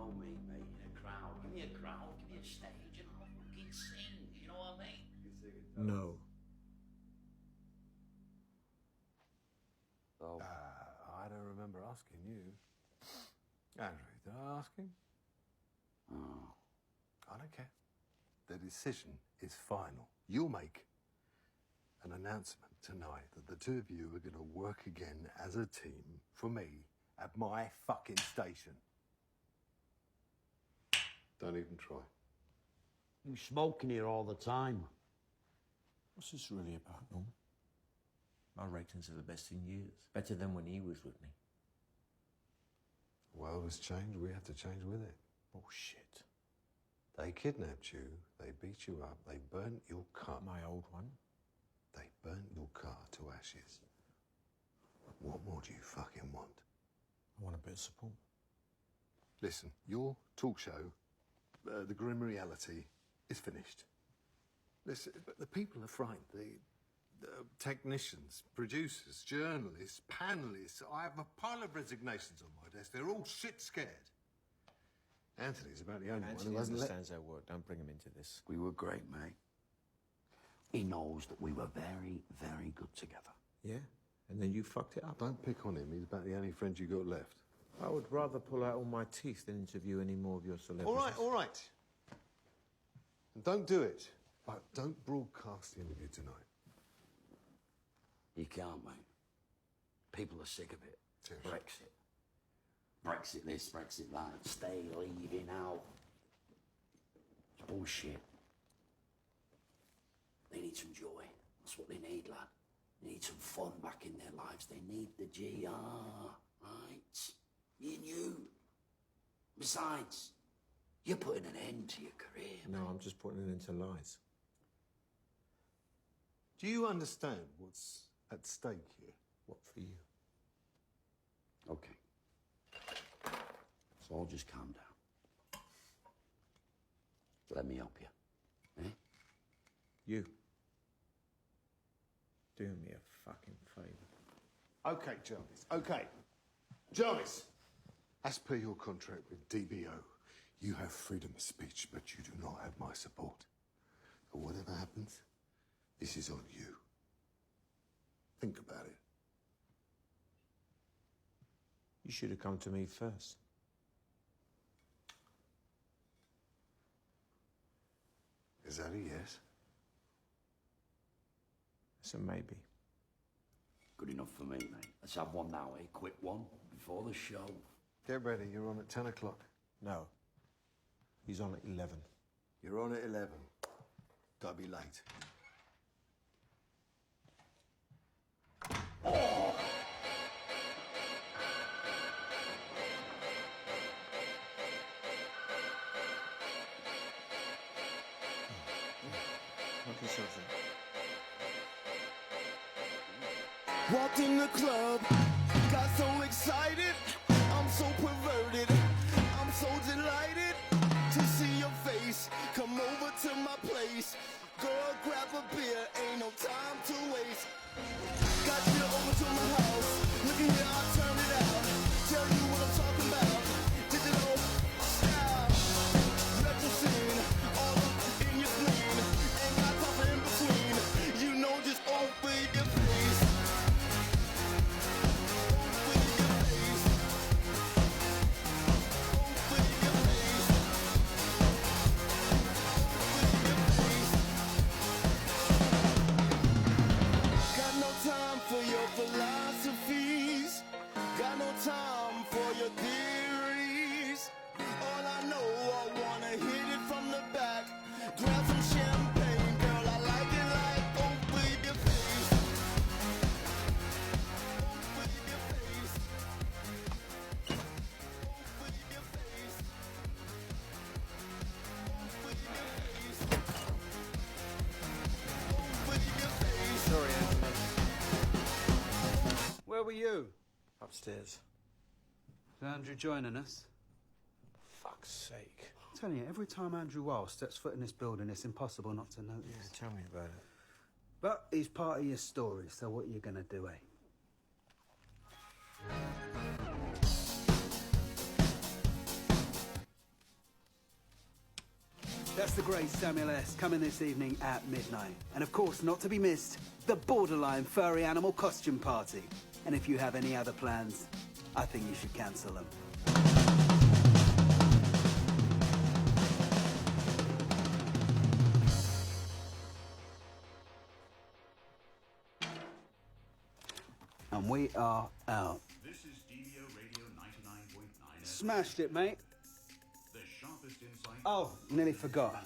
know me, mate, in a crowd. Give me a crowd, give me a stage, and I'll fucking sing, you know what I mean? No. Oh. I don't remember asking you. Andrew, did I ask him? Oh. I don't care. The decision is final. You'll make an announcement tonight that the two of you are going to work again as a team for me at my fucking station. Don't even try. You smoking here all the time. What's this really about, Norman? My ratings are the best in years. Better than when he was with me. The world has changed. We have to change with it. Bullshit. They kidnapped you. They beat you up. They burnt your car. My old one. They burnt your car to ashes. What more do you fucking want? I want a bit of support. Listen, your talk show, The Grim Reality, is finished. Listen, but the people are frightened. The technicians, producers, journalists, panelists. I have a pile of resignations on my desk. They're all shit scared. Anthony's about the only one who hasn't understands our work. Don't bring him into this. We were great, mate. He knows that we were very, very good together. Yeah? And then you fucked it up. Don't pick on him. He's about the only friend you got left. I would rather pull out all my teeth than interview any more of your celebrities. All right. And don't do it. But don't broadcast the interview tonight. You can't, mate. People are sick of it. Seriously? Brexit. Brexit this, Brexit that. Stay, leave, in, out. It's bullshit. They need some joy. That's what they need, lad. They need some fun back in their lives. They need the GR, right? Me and you. Besides, you're putting an end to your career. No, I'm just putting it into lies. Do you understand what's at stake here? What for you? Okay. So I'll just calm down. Let me help you. Eh? You. Do me a fucking favour. Okay, Jarvis. Okay. Jarvis! As per your contract with DBO, you have freedom of speech, but you do not have my support. So whatever happens, this is on you. Think about it. You should have come to me first. Is that a yes? It's a maybe. Good enough for me, mate. Let's have one now, eh? Quick one, before the show. Get ready, you're on at 10 o'clock. No. He's on at 11. You're on at 11. Don't be late. Walked in the club, got so excited, I'm so perverted, I'm so delighted to see your face. Come over to my place, girl, grab a beer, ain't no time to waste. Got you over to my house, look at here, I turned it out. Tell you what I'm talking about, digital style, retro scene, all up in your spleen, ain't got time in between, you know just open your face. For your philosophies, got no time for your theories. All I know, I wanna hit it from the back, grab some champagne, girl, I like it like open your face, open your face, open your face, open your face, open your face. Sorry, Anthony. Where were you? Upstairs. Is Andrew joining us? Fuck's sake. I'm telling you, every time Andrew Wiles steps foot in this building, it's impossible not to notice. Yeah, tell me about it. But he's part of your story, so what are you going to do, eh? That's the great Samuel S. coming this evening at midnight. And of course, not to be missed, the borderline furry animal costume party. And if you have any other plans, I think you should cancel them. And we are out. This is DVO Radio 99.9. Smashed it, mate. The sharpest insight. Oh, nearly forgot.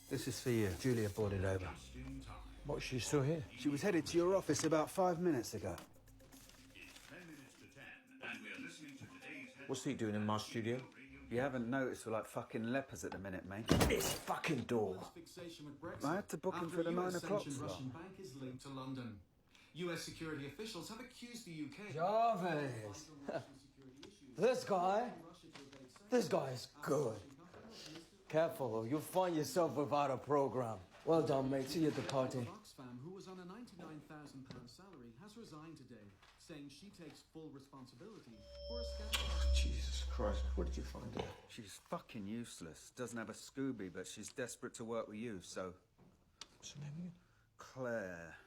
This is for you. Julia brought it over. Just in time. What, she's still here? She was headed to your office about 5 minutes ago. It's 10 minutes to 10, and we're listening to today's What's he doing in my studio? You haven't noticed we're like fucking lepers at the minute, mate. This fucking door. Fixation with Brexit. I had to book him after for the a 9 US o'clock sanctioned slot. Russian bank is linked to London. US security officials have accused the UK. Jarvis. This guy is good. Careful, or you'll find yourself without a program. Well done, mate. See you at the party. Oxfam, who was on a £99,000 salary, has resigned today, saying she takes full responsibility for a scandal. Jesus Christ, what did you find her? She's fucking useless. Doesn't have a Scooby, but she's desperate to work with you, so... What's her name again? Claire.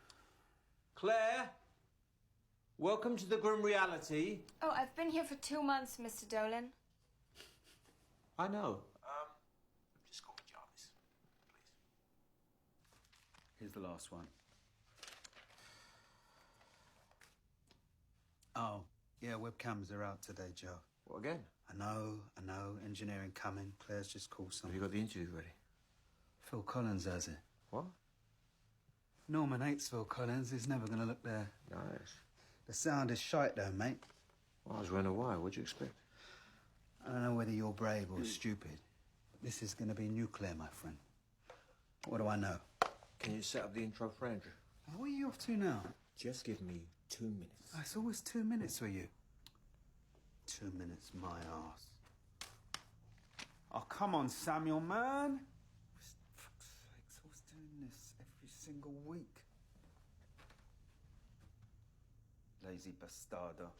Claire? Welcome to the grim reality. Oh, I've been here for 2 months, Mr. Dolan. I know. Just call me Jarvis, please. Here's the last one. Oh, yeah, webcams are out today, Joe. What, again? I know. Engineering coming. Claire's just called Have someone. you got the interview ready? Phil Collins has it. What? Norman hates Phil Collins. He's never going to look there. Nice. The sound is shite, though, mate. Well, I was running away. What'd you expect? I don't know whether you're brave or stupid, but this is going to be nuclear, my friend. What do I know? Can you set up the intro for Andrew? What are you off to now? Just give me 2 minutes. It's always 2 minutes for you. 2 minutes, my arse. Oh, come on, Samuel, man. For fuck's sakes, I was doing this every single week. Lazy bastardo.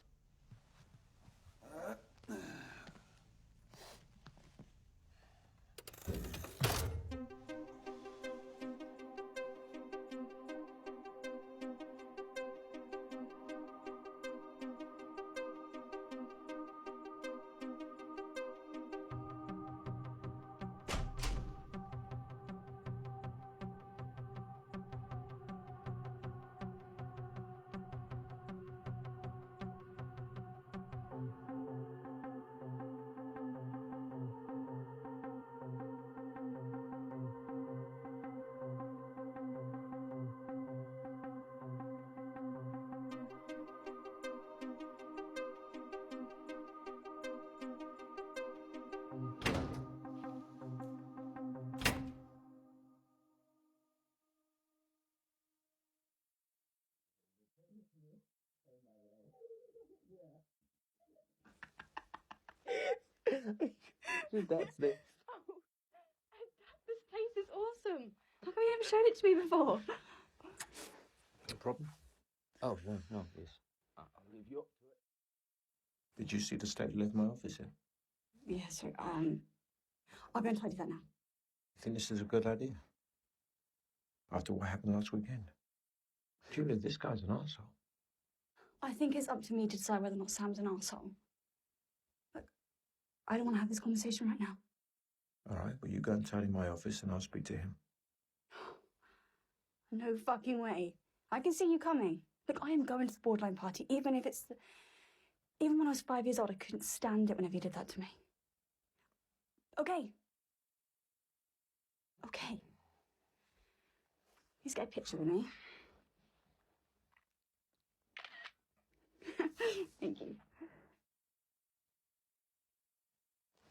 That's it. Oh, this place is awesome. How come you haven't shown it to me before? No problem. Oh, no, yes. I'll leave you up to it. Did you see the state of my office in? Yeah, sorry. I'll go and tidy that now. You think this is a good idea? After what happened last weekend? Julia, this guy's an arsehole. I think it's up to me to decide whether or not Sam's an arsehole. Look, I don't want to have this conversation right now. All right, well, you go and tidy my office and I'll speak to him. No fucking way. I can see you coming. Look, I am going to the borderline party, even if it's Even when I was 5 years old, I couldn't stand it whenever you did that to me. Okay. Okay. Please get a picture with me. Thank you.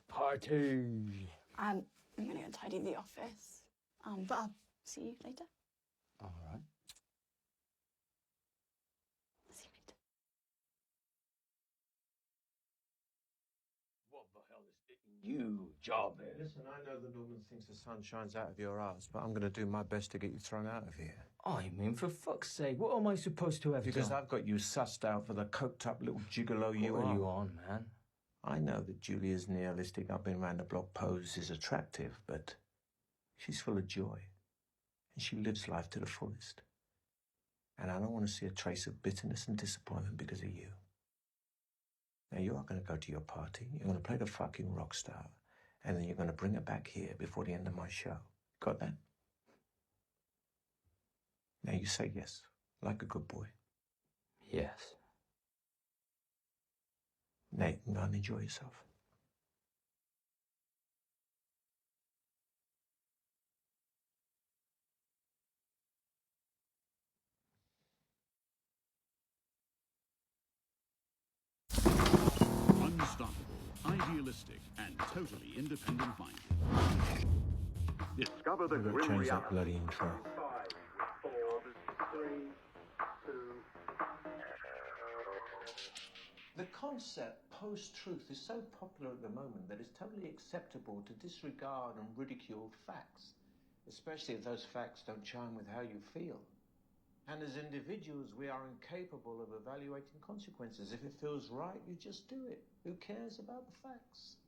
Party. I'm gonna go tidy the office. But I'll see you later. All right. See you later. What the hell is it? You, Jarvis. Listen, I know the Norman thinks the sun shines out of your ass, but I'm going to do my best to get you thrown out of here. I mean, for fuck's sake, what am I supposed to have Because done? I've got you sussed out for the coked-up little gigolo you What are. are you on, man? I know that Julia's nihilistic, up and round the block pose is attractive, but She's full of joy, and she lives life to the fullest. And I don't want to see a trace of bitterness and disappointment because of you. Now, you are going to go to your party, you're going to play the fucking rock star, and then you're going to bring her back here before the end of my show. Got that? Now you say yes, like a good boy. Yes. Now you can go and enjoy yourself. Unstoppable, idealistic, and totally independent-minded. Discover the We've got to grim change reality. that bloody intro. 5, 4, 3, 2. The concept post-truth is so popular at the moment that it's totally acceptable to disregard and ridicule facts, especially if those facts don't chime with how you feel. And as individuals, we are incapable of evaluating consequences. If it feels right, you just do it. Who cares about the facts?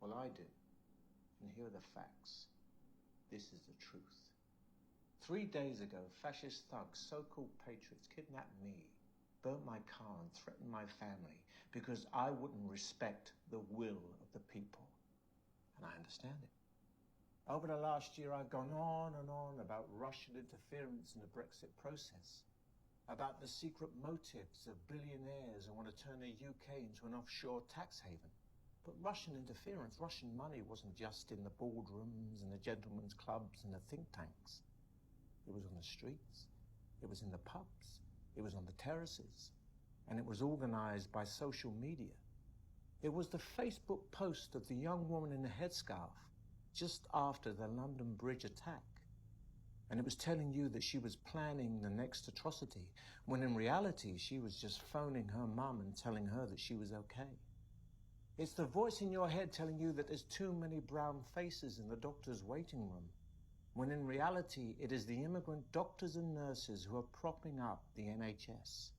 Well, I do. And here are the facts. This is the truth. 3 days ago, fascist thugs, so-called patriots, kidnapped me, burnt my car and threatened my family because I wouldn't respect the will of the people. And I understand it. Over the last year, I've gone on and on about Russian interference in the Brexit process, about the secret motives of billionaires who want to turn the UK into an offshore tax haven. But Russian interference, Russian money wasn't just in the boardrooms and the gentlemen's clubs and the think tanks. It was on the streets, it was in the pubs, it was on the terraces, and it was organized by social media. It was the Facebook post of the young woman in the headscarf just after the London Bridge attack. And it was telling you that she was planning the next atrocity, when in reality she was just phoning her mum and telling her that she was okay. It's the voice in your head telling you that there's too many brown faces in the doctor's waiting room, when in reality it is the immigrant doctors and nurses who are propping up the NHS.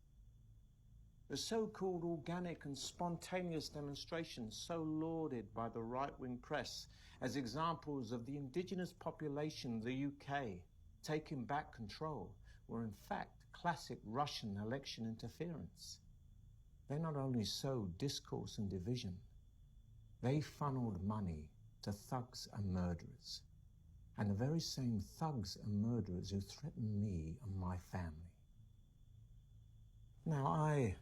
The so-called organic and spontaneous demonstrations so lauded by the right-wing press as examples of the indigenous population of the UK taking back control were in fact classic Russian election interference. They not only sowed discourse and division, they funneled money to thugs and murderers, and the very same thugs and murderers who threatened me and my family. Now, I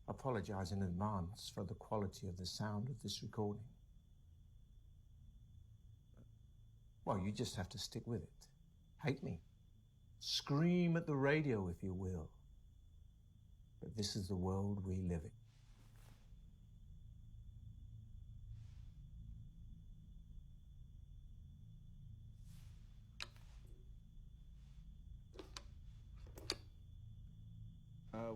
apologize in advance for the quality of the sound of this recording. Well, you just have to stick with it. Hate me. Scream at the radio if you will. But this is the world we live in.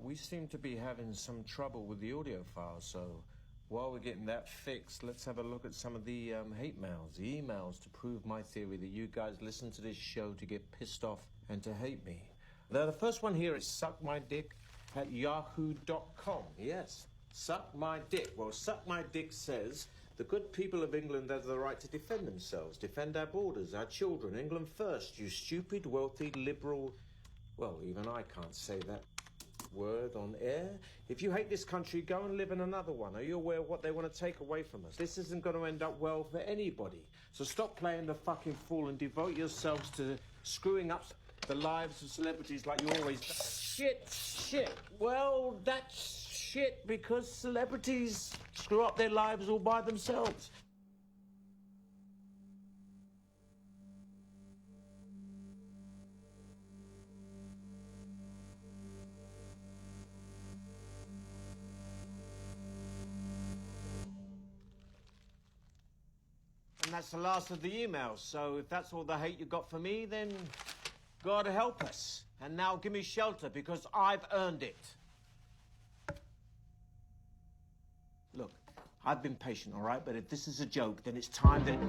We seem to be having some trouble with the audio file, so while we're getting that fixed, let's have a look at some of the hate mails, the emails to prove my theory that you guys listen to this show to get pissed off and to hate me. Now, the first one here is suckmydick@yahoo.com. Yes, suck my dick. Well, suck my dick says the good people of England have the right to defend themselves, defend our borders, our children. England first, you stupid, wealthy, liberal... Well, even I can't say that word on air. If you hate this country, go and live in another one. Are you aware of what they want to take away from us? This isn't going to end up well for anybody. So stop playing the fucking fool and devote yourselves to screwing up the lives of celebrities like you always do. Shit. Well, that's shit because celebrities screw up their lives all by themselves. And that's the last of the emails. So if that's all the hate you got for me, then God help us. And now give me shelter because I've earned it. Look, I've been patient, all right? But if this is a joke, then it's time that...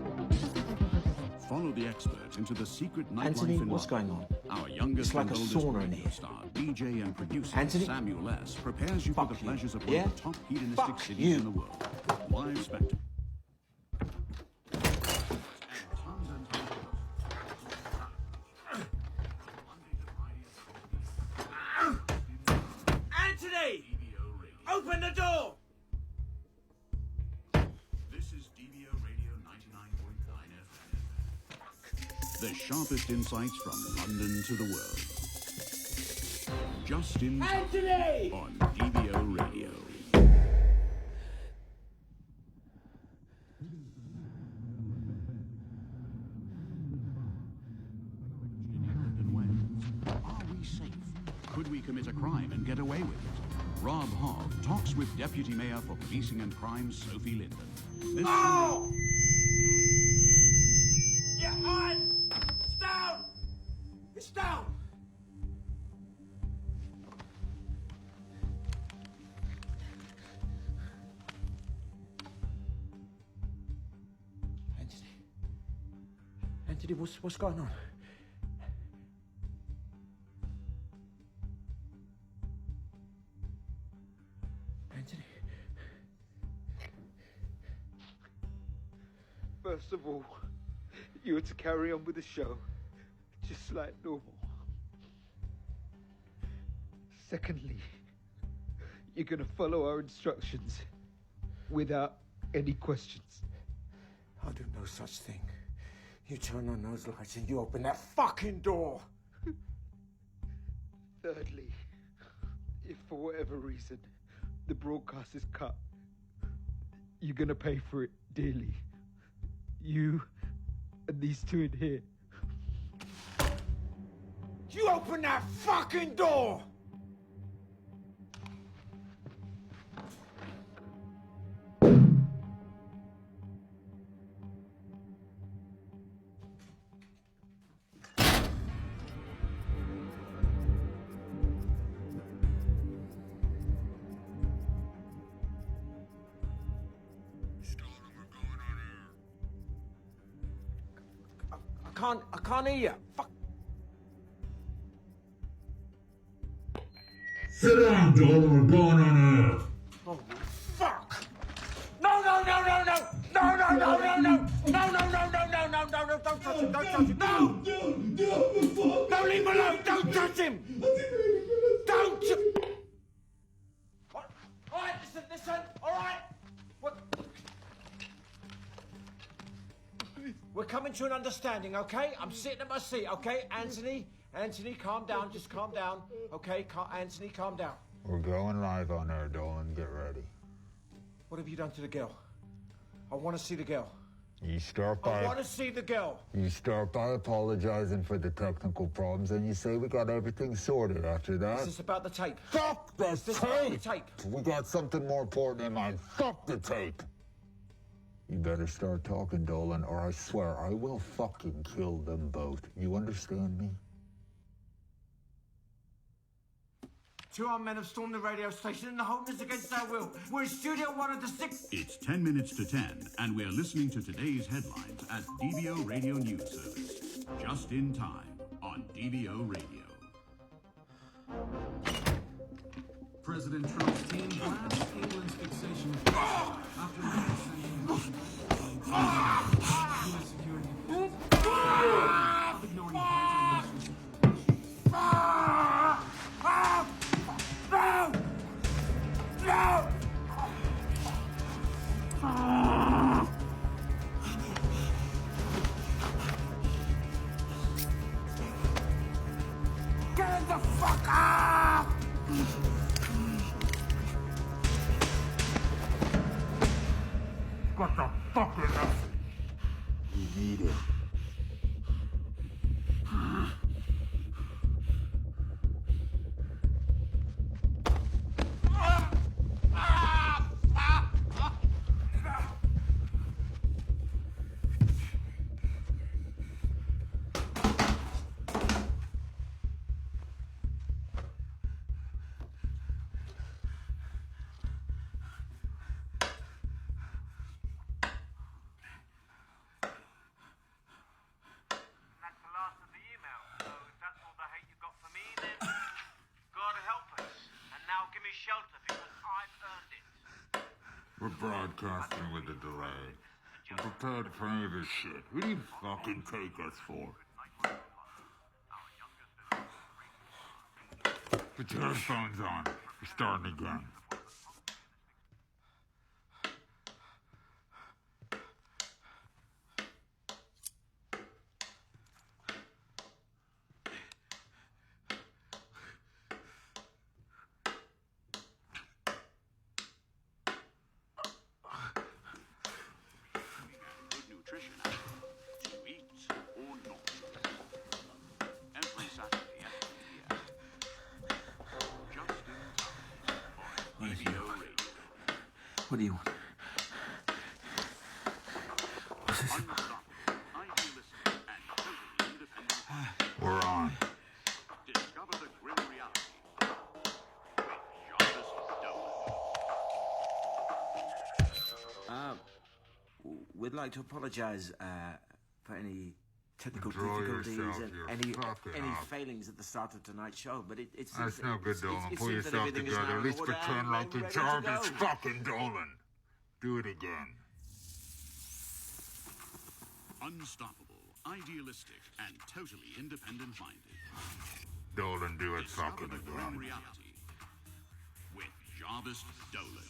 Follow the experts into the secret nightlife Anthony, in what's London. going on? Our youngest It's like and a oldest sauna in radio here. star, DJ and producer Anthony? Samuel S. prepares you for Fuck the pleasures of you. one Yeah? of the top hedonistic Fuck cities you. in the world. Live spectacle. Open the door! This is DBO Radio 99.9 FM. The sharpest insights from London to the world. Just in time Anthony! on DBO Radio. Are we safe? Could we commit a crime and get away with it? Rob Hogg talks with Deputy Mayor for Policing and Crime, Sophie Linden. This Oh! Yeah, on! It's down! It's down! Anthony, what's going on? Anthony? First of all, you are to carry on with the show, just like normal. Secondly, you're going to follow our instructions without any questions. I'll do no such thing. You turn on those lights and you open that fucking door. Thirdly, if for whatever reason the broadcast is cut, you're going to pay for it dearly. You and these two in here. You open that fucking door! I can't hear you. Fuck. Sit down, Dolan. We're going on air. Oh, fuck! No, no, no, no, no! No, no, no, no, no! No, no, no, no, no, no, no, no! Don't touch him! Don't touch him! No! No, leave him alone! Don't touch him! Don't! All right, listen, all right? We're coming to an understanding, okay? I'm sitting at my seat, okay? Anthony, calm down, just calm down, okay? Anthony, calm down. We're going live on air, Dolan. Get ready. What have you done to the girl? I want to see the girl. You start I want to see the girl. You start by apologizing for the technical problems, and you say we got everything sorted after that. Is this about the tape? Fuck the Is this tape! about the tape? We got something more important in mind. Fuck the tape! You better start talking, Dolan, or I swear I will fucking kill them both. You understand me? Two armed men have stormed the radio station and the holding us against our will. We're in Studio 1 of the 6th. It's 10 minutes to 10, and we're listening to today's headlines at DBO Radio News Service. Just in time on DBO Radio. President Trump's team blasts England's fixation of Russia after sending U.S. security ignoring vital national Get the fuck up! What the fuck is that? You need it. We're broadcasting with a delay. I'm prepared for any of this shit. Who do you fucking take us for? Put your headphones on. We're starting again. What do you want? What's this about? We're on. Discover the grim reality with Jarvis Dolan. We'd like to apologise for any technical Control difficulties yourself, and you're fucking any up. failings at the start of tonight's show, but it's That's no good, Dolan. it Pull seems that yourself everything is together. now At in least order pretend and like we're the ready to job is go. fucking Dolan. Do it again. Unstoppable, idealistic, and totally independent-minded. Dolan, do it Discover fucking the grim again. reality with Jarvis Dolan.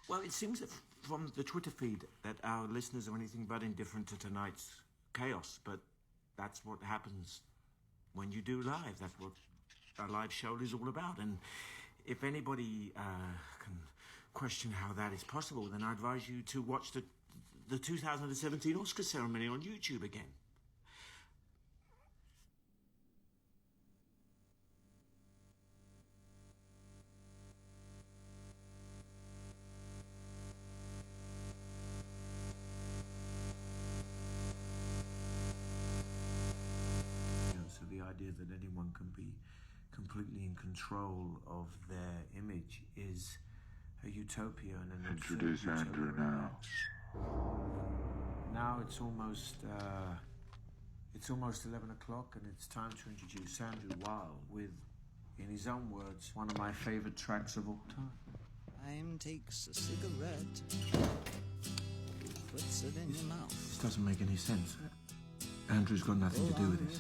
Well, it seems that from the Twitter feed that our listeners are anything but indifferent to tonight's chaos, but that's what happens when you do live. That's what a live show is all about. And if anybody can question how that is possible, then I advise you to watch the 2017 Oscar ceremony on YouTube again. So the idea that anyone can be completely in control of their image is a utopia and an Introduce absurd Andrew utopia. now. Now it's almost 11 o'clock, and it's time to introduce Andrew Weil with, in his own words, one of my favourite tracks of all time. Time takes a cigarette, puts it in your mouth. This doesn't make any sense. Andrew's got nothing to do with this.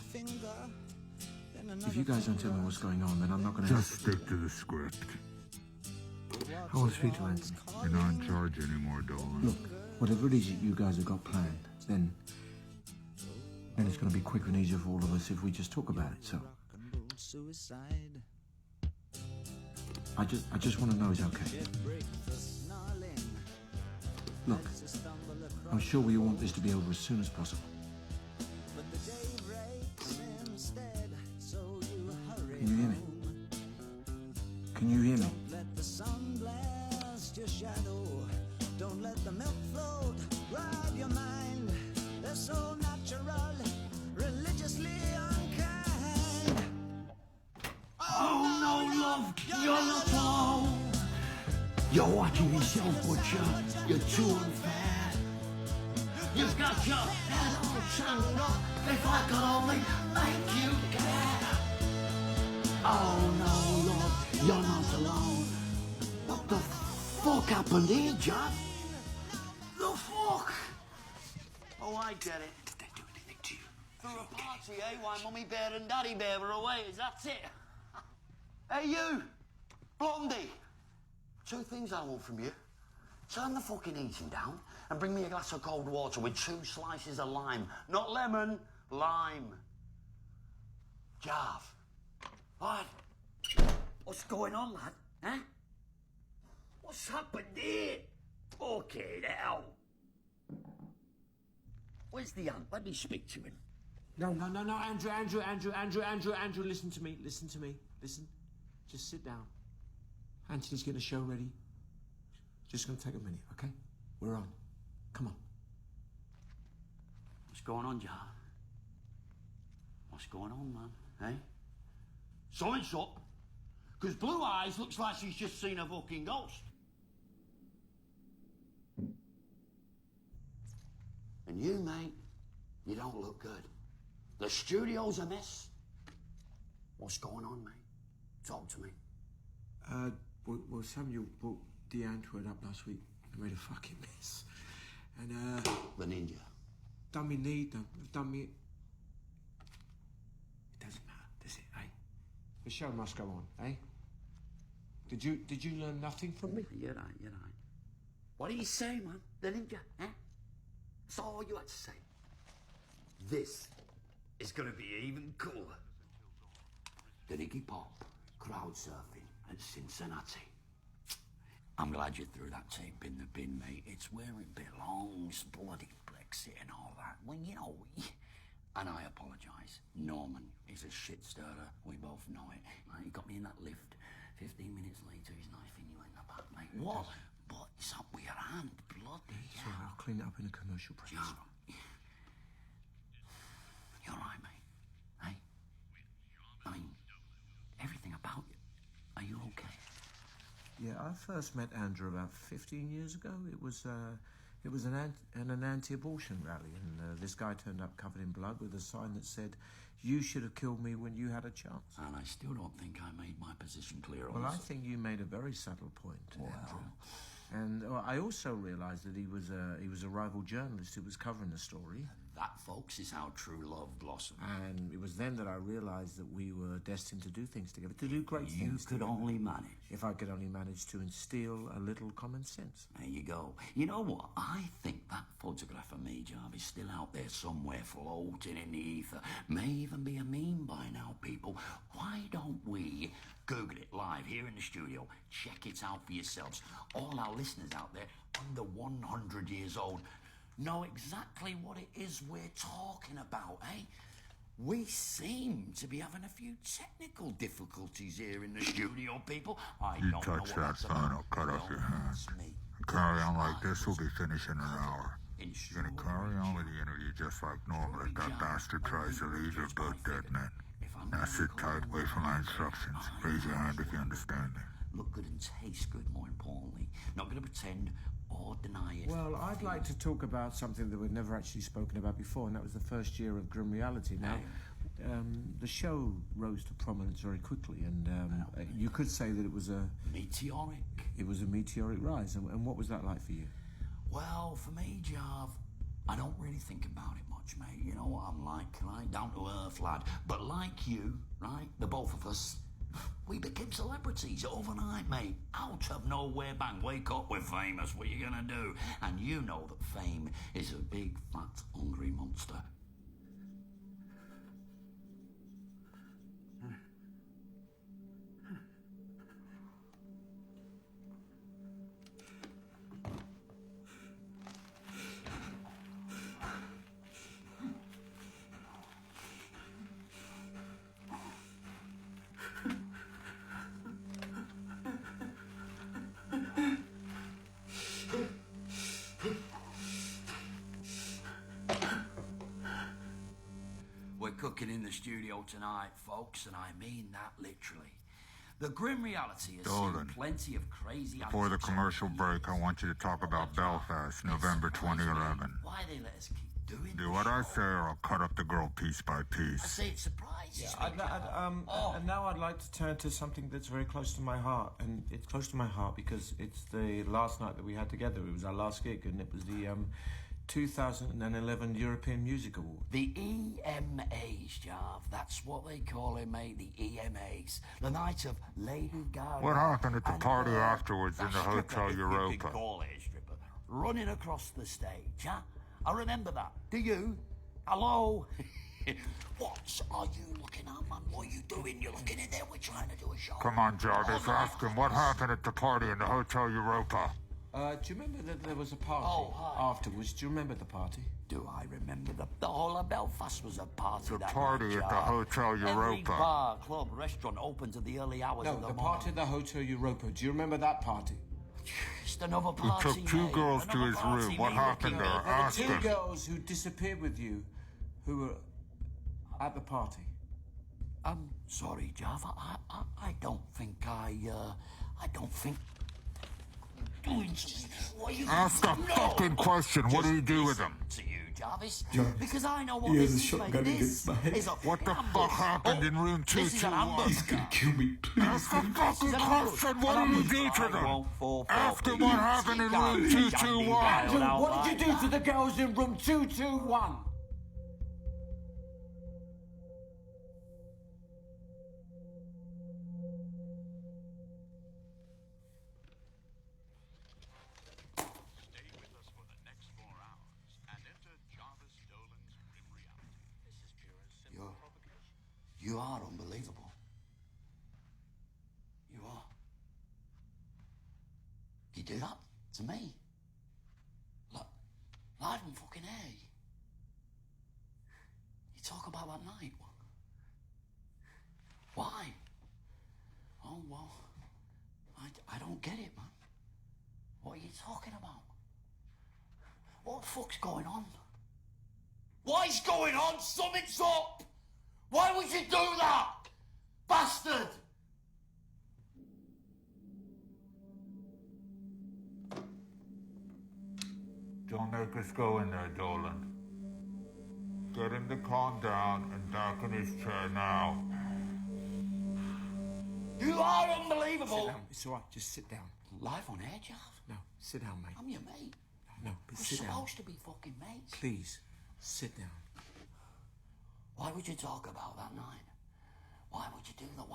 If you guys don't tell me what's going on, then I'm not going to... Just stick to the script. I want to speak to Anthony. You're not in charge anymore, Dolan. Look, whatever it is that you guys have got planned, then it's going to be quicker and easier for all of us if we just talk about it, so... Suicide. I just want to know he's okay. Look, I'm sure we all want this to be over as soon as possible. Can you hear me? Can you hear me? Let the sun blast your shadow. Don't let the milk float rob your mind. They're so natural, religiously unkind. Oh no, love, you're not alone. You're watching yourself, butcher. You're too unfair. You've got your head all tangled up. If I could only make you care. Oh no, love, you're not alone. What the fuck happened here, John? The fuck? Oh, I get it. Did they do anything to you? For a party, eh? Why Mummy Bear and Daddy Bear were away, is that it? Hey, you! Blondie! Two things I want from you. Turn the fucking eating down and bring me a glass of cold water with 2 slices of lime. Not lemon, lime. Jarv. Lad, what's going on, lad? Huh? What's happened here? Okay, now. Where's the ant? Let me speak to him. No, Andrew, listen to me, listen. Just sit down. Anthony's getting a show ready. Just gonna take a minute, okay? We're on. Come on. What's going on, Jarv? What's going on, man? Eh? Something's up. Because Blue Eyes looks like she's just seen a fucking ghost. And you, mate, you don't look good. The studio's a mess. What's going on, mate? Talk to me. Well, Samuel brought Deanne to it up last week and made a fucking mess. And, The ninja. done me knee, done me... It doesn't matter, does it, eh? The show must go on, eh? Did you learn nothing from me? You're right. What do you say, man? The ninja, eh? That's all you had to say. This is gonna be even cooler. The Iggy Pop crowd surfing at Cincinnati. I'm glad you threw that tape in the bin, mate. It's where it belongs. Bloody Brexit and all that. Well, you know, and I apologise. Norman is a shit stirrer. We both know it. He got me in that lift 15 minutes later, he's knifing you in the back, mate. What? But it's up with your hand, bloody hell. Sorry, I'll clean it up in a commercial press. You're right, mate. Hey? I mean, everything about you. Are you okay? Yeah, I first met Andrew about 15 years ago. It was an anti-abortion rally, and this guy turned up covered in blood with a sign that said, "You should have killed me when you had a chance." And I still don't think I made my position clear. Well, I think you made a very subtle point, Andrew. And I also realised that he was a rival journalist who was covering the story. That, folks, is how true love blossoms. And it was then that I realised that we were destined to do things together, to do great things. You could only manage. If I could only manage to instill a little common sense. There you go. You know what? I think that photograph of me, Jarvis, is still out there somewhere floating in the ether. May even be a meme by now, people. Why don't we Google it live here in the studio? Check it out for yourselves. All our listeners out there under 100 years old know exactly what it is we're talking about, eh? We seem to be having a few technical difficulties here in the studio, people. You touch that phone, I'll cut off your hand. Carry on like this, we'll be finishing in an hour. You're gonna carry on with the interview just like normal. If that bastard tries to leave, you're both dead men. Now sit tight, wait for my instructions. Raise your hand if you understand me. Look good and taste good, more importantly. Not gonna pretend or deny it. Well, I'd like to talk about something that we've never actually spoken about before, and that was the first year of Grim Reality. Now, the show rose to prominence very quickly, and you could say that it was a... Meteoric. It was a meteoric rise, and what was that like for you? Well, for me, Jarv, I don't really think about it much, mate. You know what I'm like, right? Down to earth, lad. But like you, right, the both of us, we became celebrities overnight, mate. Out of nowhere, bang, wake up, we're famous. What are you gonna do? And you know that fame is a big, fat, hungry monster. Cooking in the studio tonight, folks, and I mean that literally. The Grim Reality has seen plenty of crazy... Before the commercial break, I want you to talk about Belfast, November 2011. Why they let us keep doing Do what I say or I'll cut up the girl piece by piece. I say it surprises me. And now I'd like to turn to something that's very close to my heart, and it's close to my heart because it's the last night that we had together. It was our last gig, and it was the 2011 European Music Award. The EMAs, Jarv. That's what they call it, mate. The EMAs. The night of Lady Gaga. What happened at the party afterwards in the Hotel You Europa? can call it a stripper. Running across the stage, huh? I remember that. Do you? Hello? What are you looking at, man? What are you doing? You're looking in there. We're trying to do a show. Come on, Jarvis, ask him what happened at the party in the Hotel Europa. Do you remember that there was a party afterwards? Do you remember the party? Do I remember the whole of Belfast was a party? The that party night, at the Hotel Europa. Every bar, club, restaurant open to the early hours of the morning. No, the party at the Hotel Europa. Do you remember that party? Just another party, He took two girls to his room. What happened there? Ask Two him. girls who disappeared with you, who were at the party. I'm sorry, Java. I don't think I don't think... Ask a fucking question. What did he do with them? To you, Jarvis. Because I know what He has this a is, shotgun mate. against my head. Is a What the ambush. fuck happened in room This is an 221? ambush. He's gonna kill me, please. Ask the fucking question. What did he do to them? Ask him what happened in room 221. Andrew, what did you do to the girls in room 221? Stay with us for the next 4 hours and enter Jarvis Dolan's Grim Reality. This is pure and simple provocation. You are unbelievable. You are. You do that to me. Look, live and fucking air. You talk about that night. Why? Oh, well, get it, man. What are you talking about? What the fuck's going on? What is going on? Something's up! Why would you do that? Bastard! Don't make us go in there, Dolan. Get him to calm down and darken his chair now. You are unbelievable! Sit down. It's all right. Just sit down. Live on air, Jav? No, sit down, mate. I'm your mate. No, but We're sit down. supposed to be fucking mates. Please, sit down. Why would you talk about that night? Why would you do that?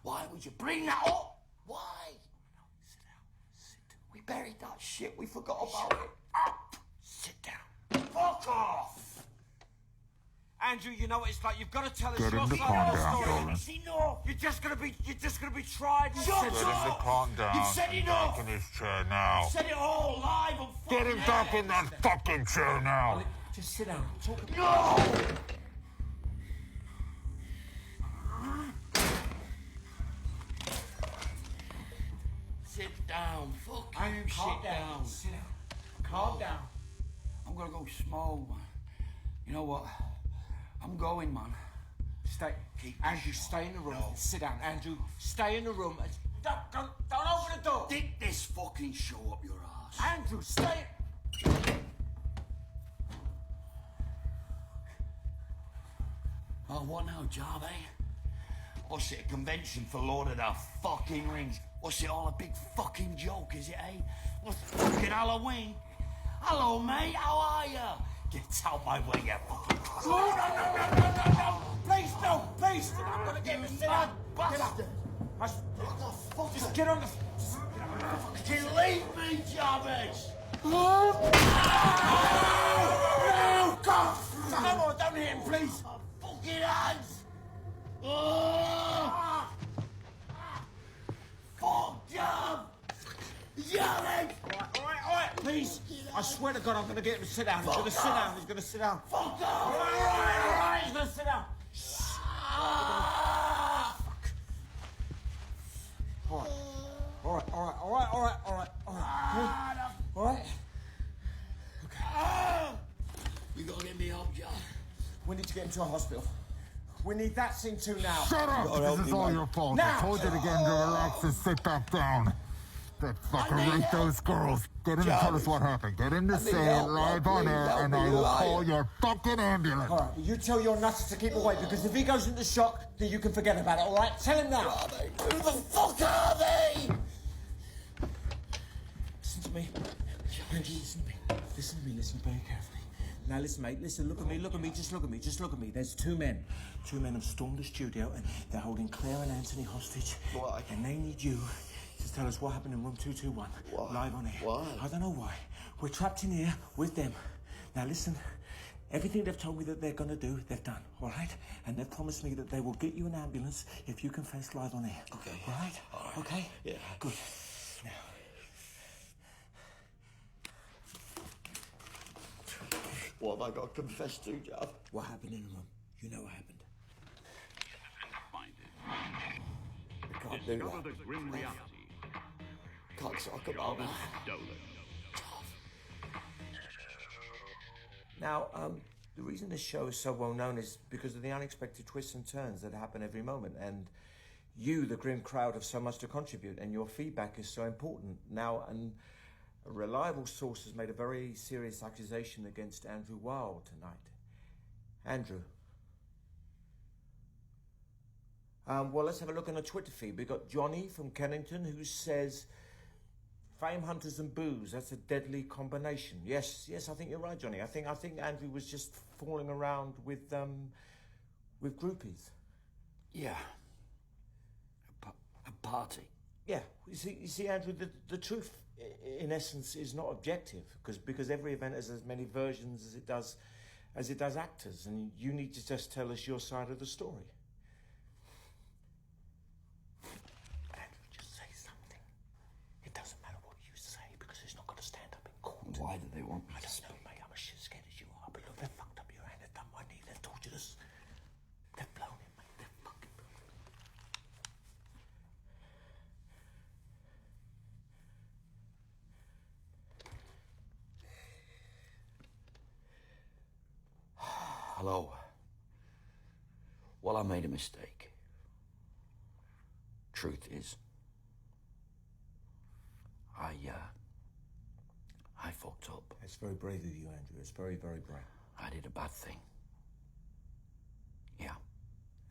Why would you bring that up? Why? No, sit down. Sit. We buried that shit. We forgot about it. Sit down. Fuck off! Andrew, you know what it's like. You've got to tell us Get your him to side calm of the down, story. Dolan. It's enough! You're just gonna be tried. And Shut sentenced. Get him to up! calm down You've said and enough! darken his chair now. Said it all live on fucking Get him air. back in that fucking chair now. Just sit down. Talk about No! Sit down. Fucking Calm sit down. Sit down. Calm down. I'm gonna go small, man. You know what? I'm going, man. Stay. Keep Andrew, stay in the room. Sit down. Andrew, stay in the room. Don't open the door. Dick this fucking show up your ass. Andrew, stay. Oh, what now, Jav, eh? What's it, a convention for Lord of the fucking Rings? What's it all a big fucking joke, is it, eh? What's fucking Halloween? Hello, mate, how are you? Get out my way, you fucking... No. Please, no. Please. I'm gonna get him to sit down. Bastard! What the fuck? Just get on the. Fucking leave me, Jarvis! No! God! Come on, don't hit him, please. My fucking hands! Oh! Fuck, Jav! Jarvis! All right, please. I swear to God, I'm gonna get him to sit down. He's gonna sit down. He's gonna sit down. Fuck off! All right. He's gonna sit down. All right. You gotta get me home, Jav. We need to get him to a hospital. We need that scene too now. Shut up! This is all your fault. I told you again to relax and sit back down. That fucker raped those girls. Get him to tell us what happened. Get him to say it live on air, and I will call your fucking ambulance. All right, well, you tell your nuts to keep away, because if he goes into shock, then you can forget about it, all right? Tell him now. Who the fuck are they? Listen to me. Angie, listen to me. Listen to me, listen very carefully. Now listen, mate, listen, look at me, just look at me. There's two men. Two men have stormed the studio and they're holding Claire and Anthony hostage. Why? And they need you to tell us what happened in room 221. Why? Live on air. Why? I don't know why. We're trapped in here with them. Now listen, everything they've told me that they're gonna do, they've done, all right? And they've promised me that they will get you an ambulance if you confess live on air. Okay. All right? All right. Okay? Yeah. Good. Now. What have I got to confess to, Jav? What happened in the room? You know what happened. Find it. I can't do Discover that. the grim reality. Can't talk about that. Dolan. Now, the reason this show is so well known is because of the unexpected twists and turns that happen every moment, and you, the grim crowd, have so much to contribute, and your feedback is so important. Now, a reliable source has made a very serious accusation against Andrew Weil tonight. Andrew. Well, let's have a look on the Twitter feed. We've got Johnny from Kennington who says, fame hunters and booze, that's a deadly combination. Yes, I think you're right, Johnny. I think Andrew was just fooling around with groupies. Yeah. A party. Yeah, you see, Andrew, the truth, in essence, is not objective, because every event has as many versions as it does actors, and you need to just tell us your side of the story. Andrew, just say something. It doesn't matter what you say, because it's not going to stand up in court. Why do they want me I to don't speak? know, mate. I'm as shit scared as you are, but look, they've fucked up your hand, they've done my knee, they've tortured us. They've blown it, mate. They've fucking blown it. Hello. Well, I made a mistake. Truth is, I fucked up. It's very brave of you, Andrew. It's very, very brave. I did a bad thing. Yeah.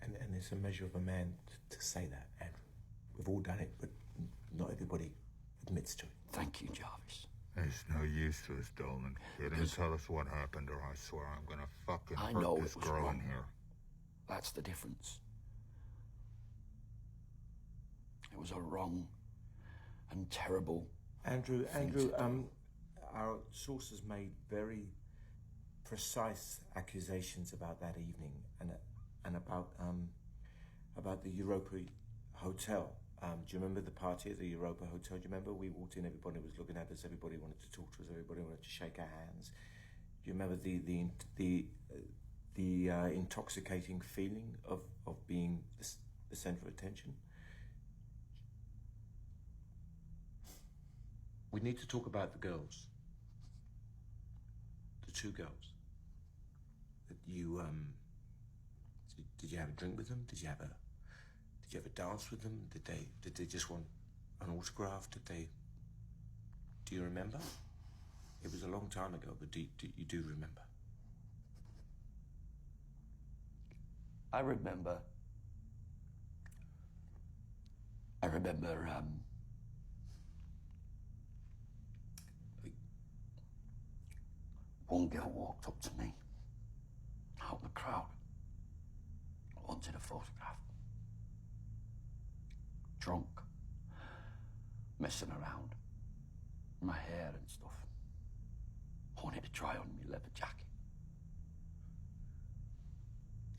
And it's a measure of a man to say that, Andrew. We've all done it, but not everybody admits to it. Thank you, Jarvis. It's no use to us, darling. You didn't tell us what happened, or I swear I'm gonna fucking I hurt know this it was girl wrong. in here. That's the difference. It was a wrong and terrible Andrew, thing to do. Our sources made very precise accusations about that evening and about the Europa Hotel. Do you remember the party at the Europa Hotel? Do you remember we walked in, everybody was looking at us, everybody wanted to talk to us, everybody wanted to shake our hands. Do you remember the intoxicating feeling of being the centre of attention? We need to talk about the girls. The two girls. That you, did you have a drink with them? Did you have a dance with them? Did they just want an autograph? Do you remember? It was a long time ago, but you do remember? I remember, one girl walked up to me, out in the crowd, wanted a photograph. Drunk, messing around, my hair and stuff. Wanted to try on my leather jacket.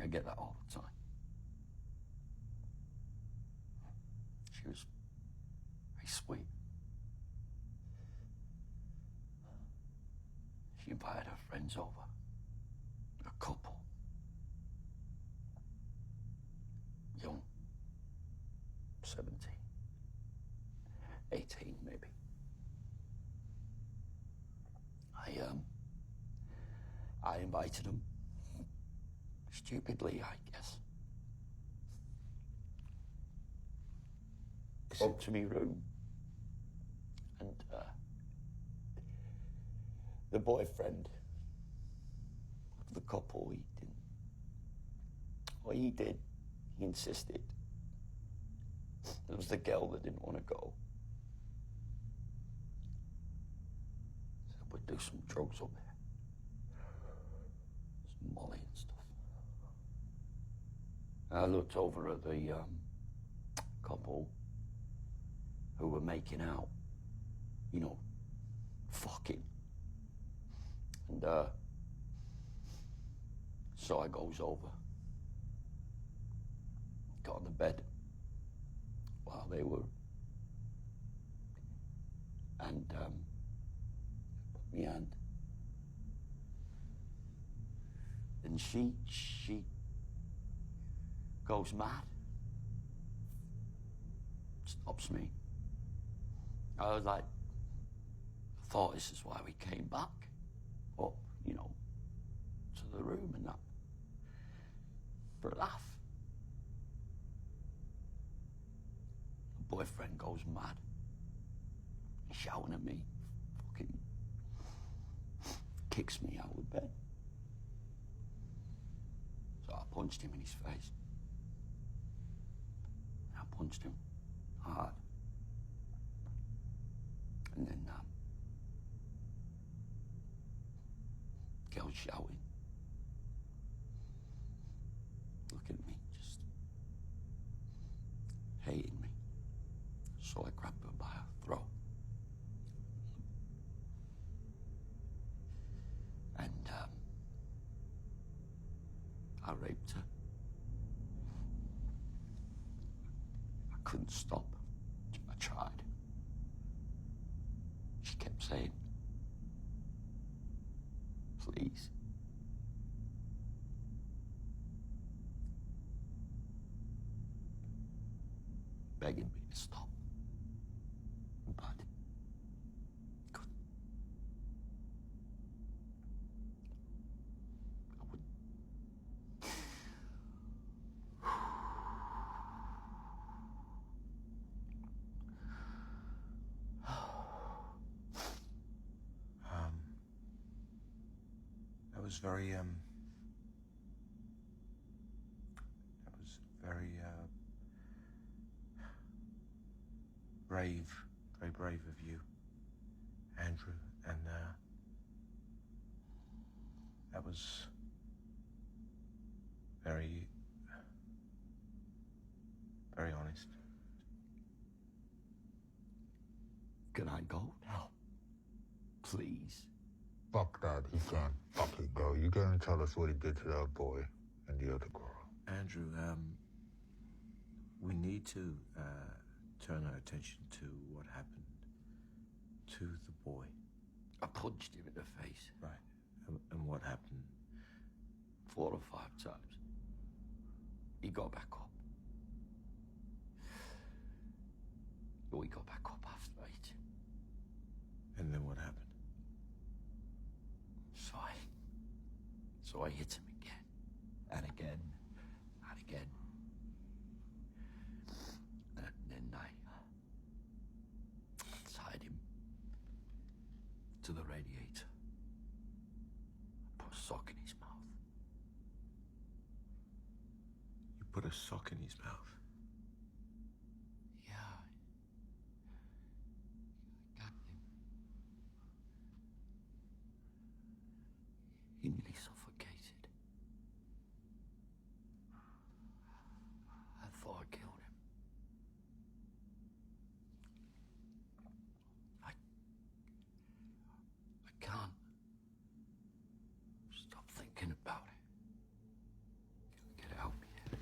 I get that all the time. She was very sweet. She invited her friends over, a couple. Young, 17, 18 maybe. I invited them. Stupidly, I guess. Up to me room. And the boyfriend of the couple, he didn't. Well, he did. He insisted. It was the girl that didn't want to go. So we'd do some drugs up there. Some Molly and stuff. I looked over at the couple who were making out, you know, fucking. And so I goes over, got on the bed while they were, and put my hand. And she goes mad. Stops me. I was like, I thought this is why we came back up, you know, to the room and that, for a laugh. The boyfriend goes mad. He's shouting at me, fucking kicks me out of bed. So I punched him in his face. I punched him hard. And then girl shouting. Look at me, just hating me. So I grabbed her by her throat. And I raped her. I couldn't stop. I tried. She kept saying, please. Begging me to stop. But I couldn't. I was very, brave, very brave of you, Andrew, and that was very, very honest. Can I go now? Please? Fuck that, he can't fucking go. You gonna tell us what he did to that boy and the other girl. Andrew, we need to turn our attention to what happened to the boy. I punched him in the face. Right. And what happened? 4 or 5 times. He got back up. Oh, he got back up after I hit him. And then what happened? So I hit him again. And again. And again. And then I tied him to the radiator. Put a sock in his mouth. You put a sock in his mouth? Yeah. I got him. He nearly suffocated. I thought I killed him. I can't stop thinking about it. Get out of here.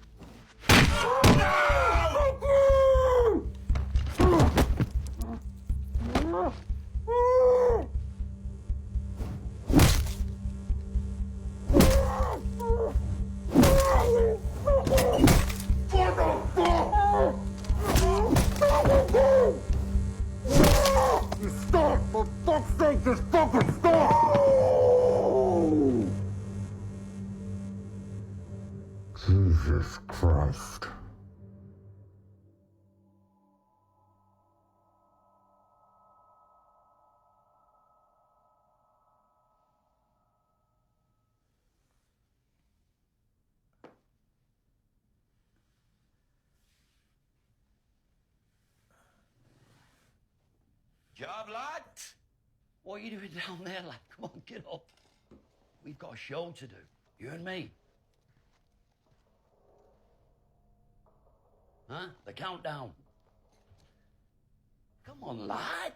Stop! For fuck's sake, just fucking stop! Jesus Christ. Job, lad? What are you doing down there, lad? Come on, get up. We've got a show to do, you and me. Huh? The countdown. Come on, lad.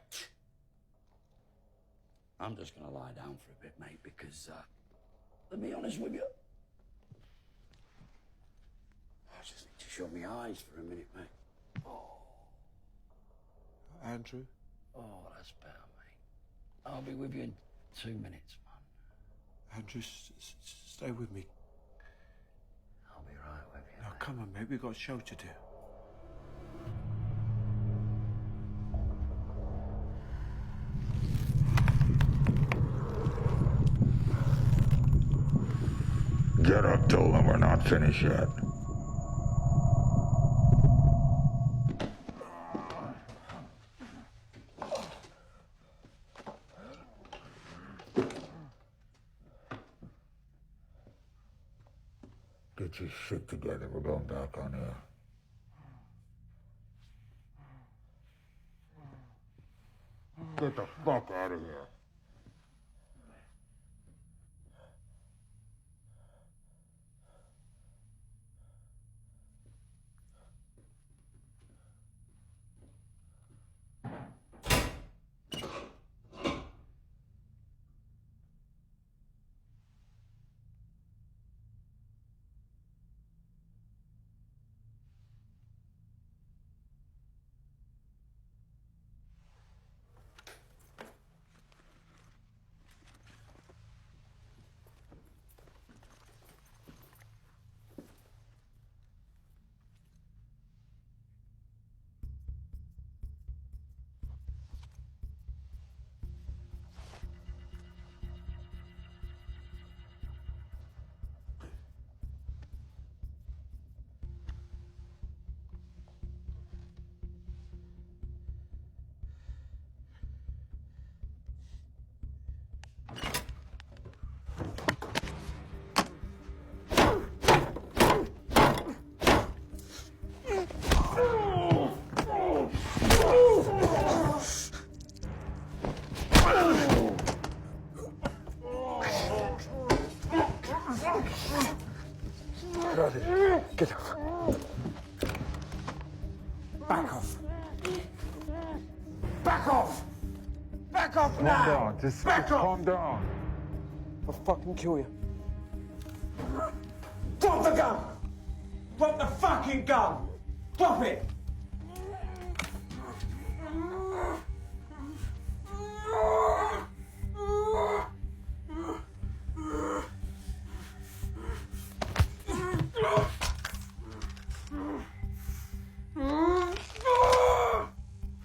I'm just gonna lie down for a bit, mate, because, let me be honest with you. I just need to shut my eyes for a minute, mate. Oh. Andrew? Oh, that's better, mate. I'll be with you in 2 minutes, man. Andrew, stay with me. I'll be right with you, Now, mate. come on, mate. We've got a show to do. Get up, Dolan, we're not finished yet. Get your shit together, we're going back on air. Get the fuck out of here. Get out of here. Get off. Back off. Back off! Back off now! Calm down. Just calm down. I'll fucking kill you. Drop the gun! Drop the fucking gun! Drop it!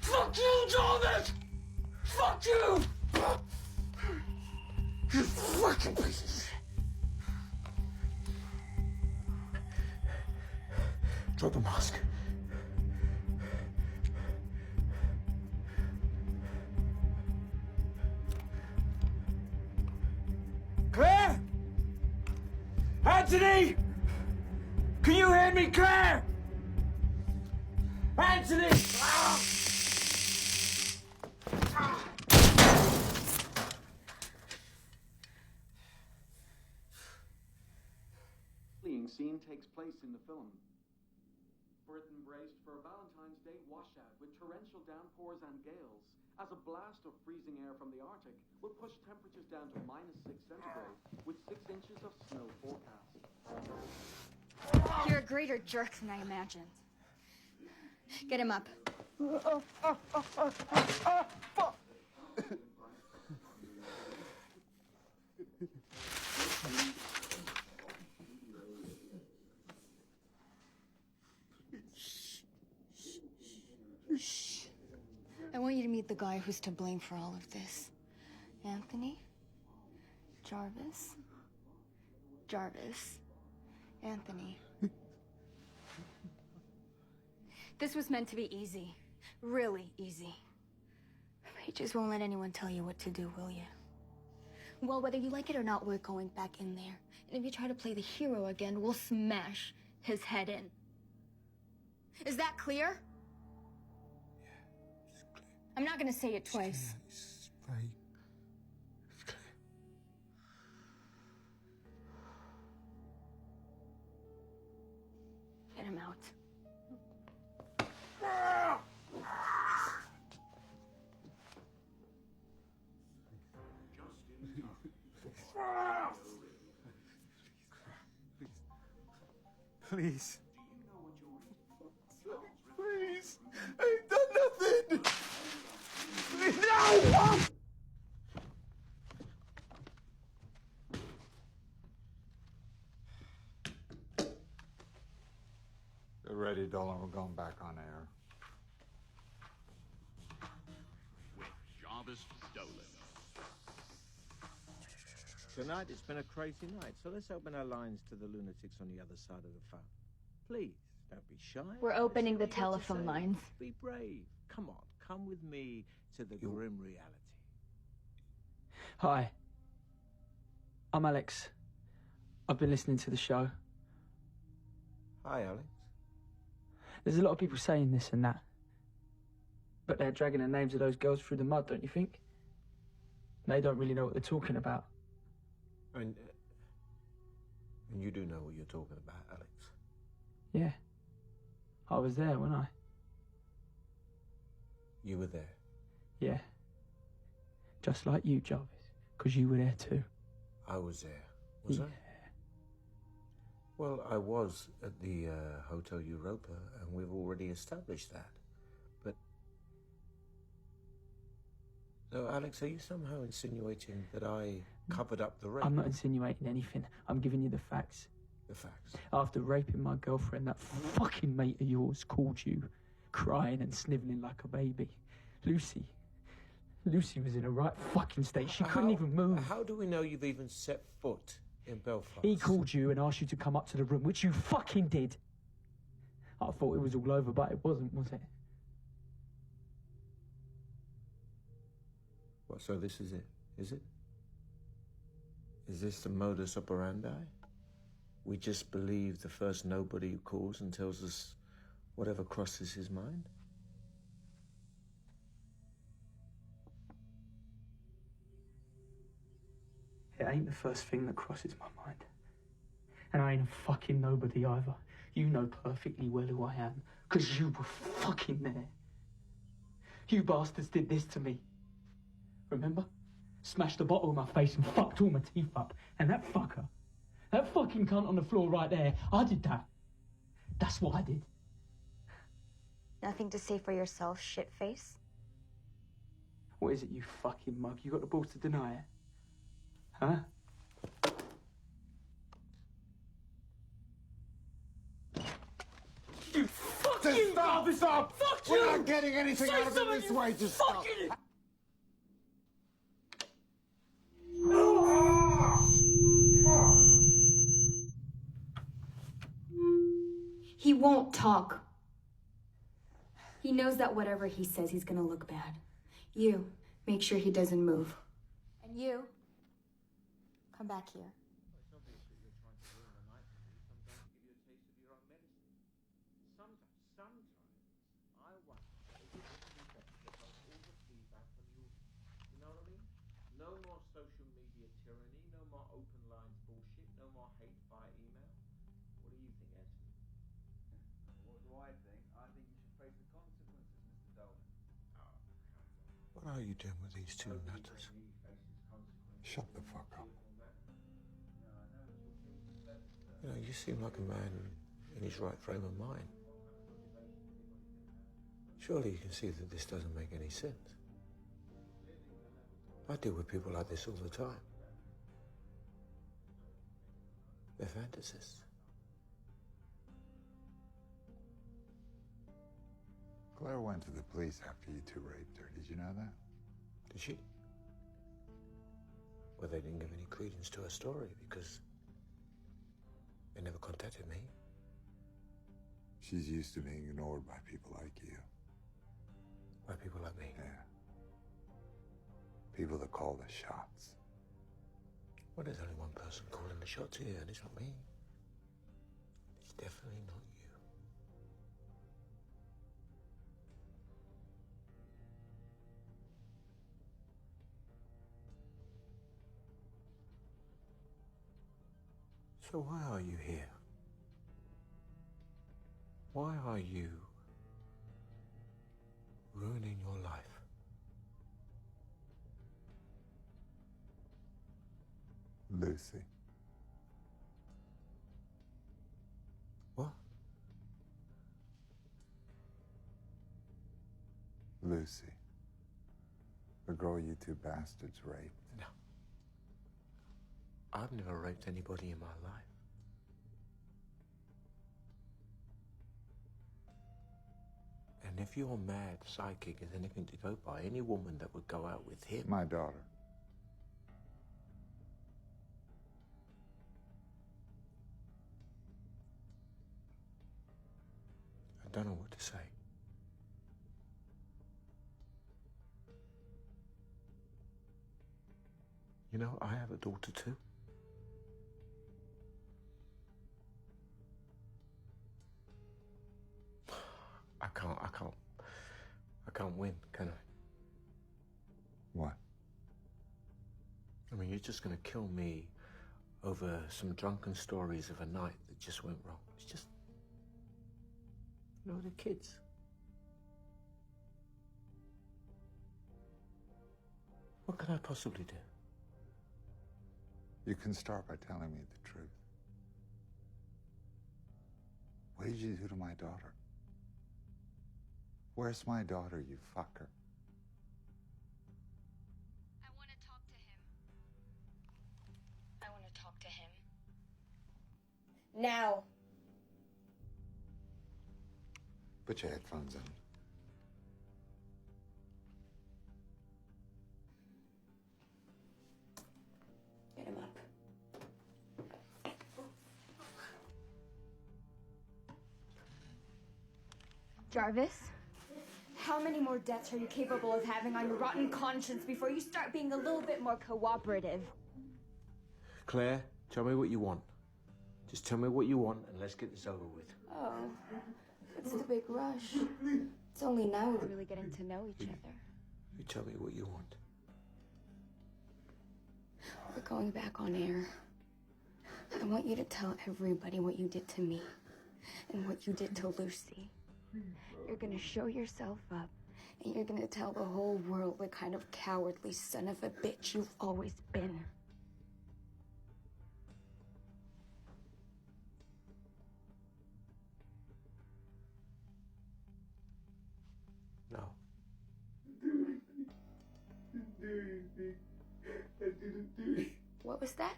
Fuck you, Jarvis! Fuck you! You fucking piece of shit! Drop the mask. Claire? Anthony! Can you hear me, Claire? Anthony! Ah! Fleeing scene takes place in the film. Britain braced for a Valentine's Day washout with torrential downpours and gales, as a blast of freezing air from the Arctic will push temperatures down to -6 centigrade, with 6 inches of snow forecast. You're a greater jerk than I imagined. Get him up. I want you to meet the guy who's to blame for all of this. Anthony? Jarvis? Jarvis. Anthony. This was meant to be easy. Really easy. But you just won't let anyone tell you what to do, will you? Well, whether you like it or not, we're going back in there. And if you try to play the hero again, we'll smash his head in. Is that clear? I'm not gonna say it twice. It's right. It's clear. Get him out. Please. Please. I ain't done nothing. Please. No! Get ready, Dolan. We're going back on air. With Jarvis Dolan. Tonight it's been a crazy night, so let's open our lines to the lunatics on the other side of the phone. Please, don't be shy. We're opening the Let's see what you got to telephone say. lines. Be brave. Come on, come with me to the grim reality. Hi. I'm Alex. I've been listening to the show. Hi, Alex. There's a lot of people saying this and that. But they're dragging the names of those girls through the mud, don't you think? They don't really know what they're talking about. And you do know what you're talking about, Alex. Yeah. I was there, wasn't I? You were there. Yeah. Just like you, Jarvis. Because you were there too. I was there. Was I? Well, I was at the Hotel Europa, and we've already established that. But... So, Alex, are you somehow insinuating that I covered up the rape? I'm not insinuating anything. I'm giving you the facts. The facts? After raping my girlfriend, that fucking mate of yours called you, crying and snivelling like a baby. Lucy was in a right fucking state. She couldn't even move. How do we know you've even set foot in Belfast? He called you and asked you to come up to the room, which you fucking did. I thought it was all over, but it wasn't, was it? What, so this is it? Is it? Is this the modus operandi? We just believe the first nobody who calls and tells us whatever crosses his mind? It ain't the first thing that crosses my mind. And I ain't a fucking nobody either. You know perfectly well who I am, because you were fucking there. You bastards did this to me. Remember? Smashed the bottle in my face and fucked all my teeth up. And that fucker, that fucking cunt on the floor right there, I did that. That's what I did. Nothing to say for yourself, shitface? What is it, you fucking mug? You got the balls to deny it? Huh? You fucking... Just stop! Stop! Fuck We're you! not getting anything Say out of it something, this you way. Just stop. fucking... He won't talk. He knows that whatever he says, he's gonna look bad. You, make sure he doesn't move. And you, come back here. No more social media tyranny, no more open lines bullshit, no more hate via email. What do you think, Anthony? What do I think? I think you should face the consequences, Mr. Dolan. What are you doing with these two nutters? Shut the fuck up. You know, you seem like a man in his right frame of mind. Surely you can see that this doesn't make any sense. I deal with people like this all the time. They're fantasists. Claire went to the police after you two raped her. Did you know that? Did she? Well, they didn't give any credence to her story because they never contacted me. She's used to being ignored by people like you. By people like me? Yeah. People that call the shots. Well, there's only one person calling the shots here, and it's not me. It's definitely not you. So why are you here? Why are you ruining your life? Lucy. What? Lucy. The girl you two bastards raped. No. I've never raped anybody in my life. And if your mad psychic is anything to go by, any woman that would go out with him... My daughter. I don't know what to say. You know, I have a daughter too. I can't win, can I? What? I mean, you're just gonna kill me over some drunken stories of a night that just went wrong. It's just, you know, the kids. What can I possibly do? You can start by telling me the truth. What did you do to my daughter? Where's my daughter, you fucker? I want to talk to him. I want to talk to him. Now. Put your headphones on. Get him up. Jarvis, how many more deaths are you capable of having on your rotten conscience before you start being a little bit more cooperative? Claire, tell me what you want. Just tell me what you want and let's get this over with. Oh, what's the big rush? It's only now we're really getting to know each other. You tell me what you want. We're going back on air. I want you to tell everybody what you did to me and what you did to Lucy. You're gonna show yourself up, and you're gonna tell the whole world what kind of cowardly son of a bitch you've always been. No. What was that?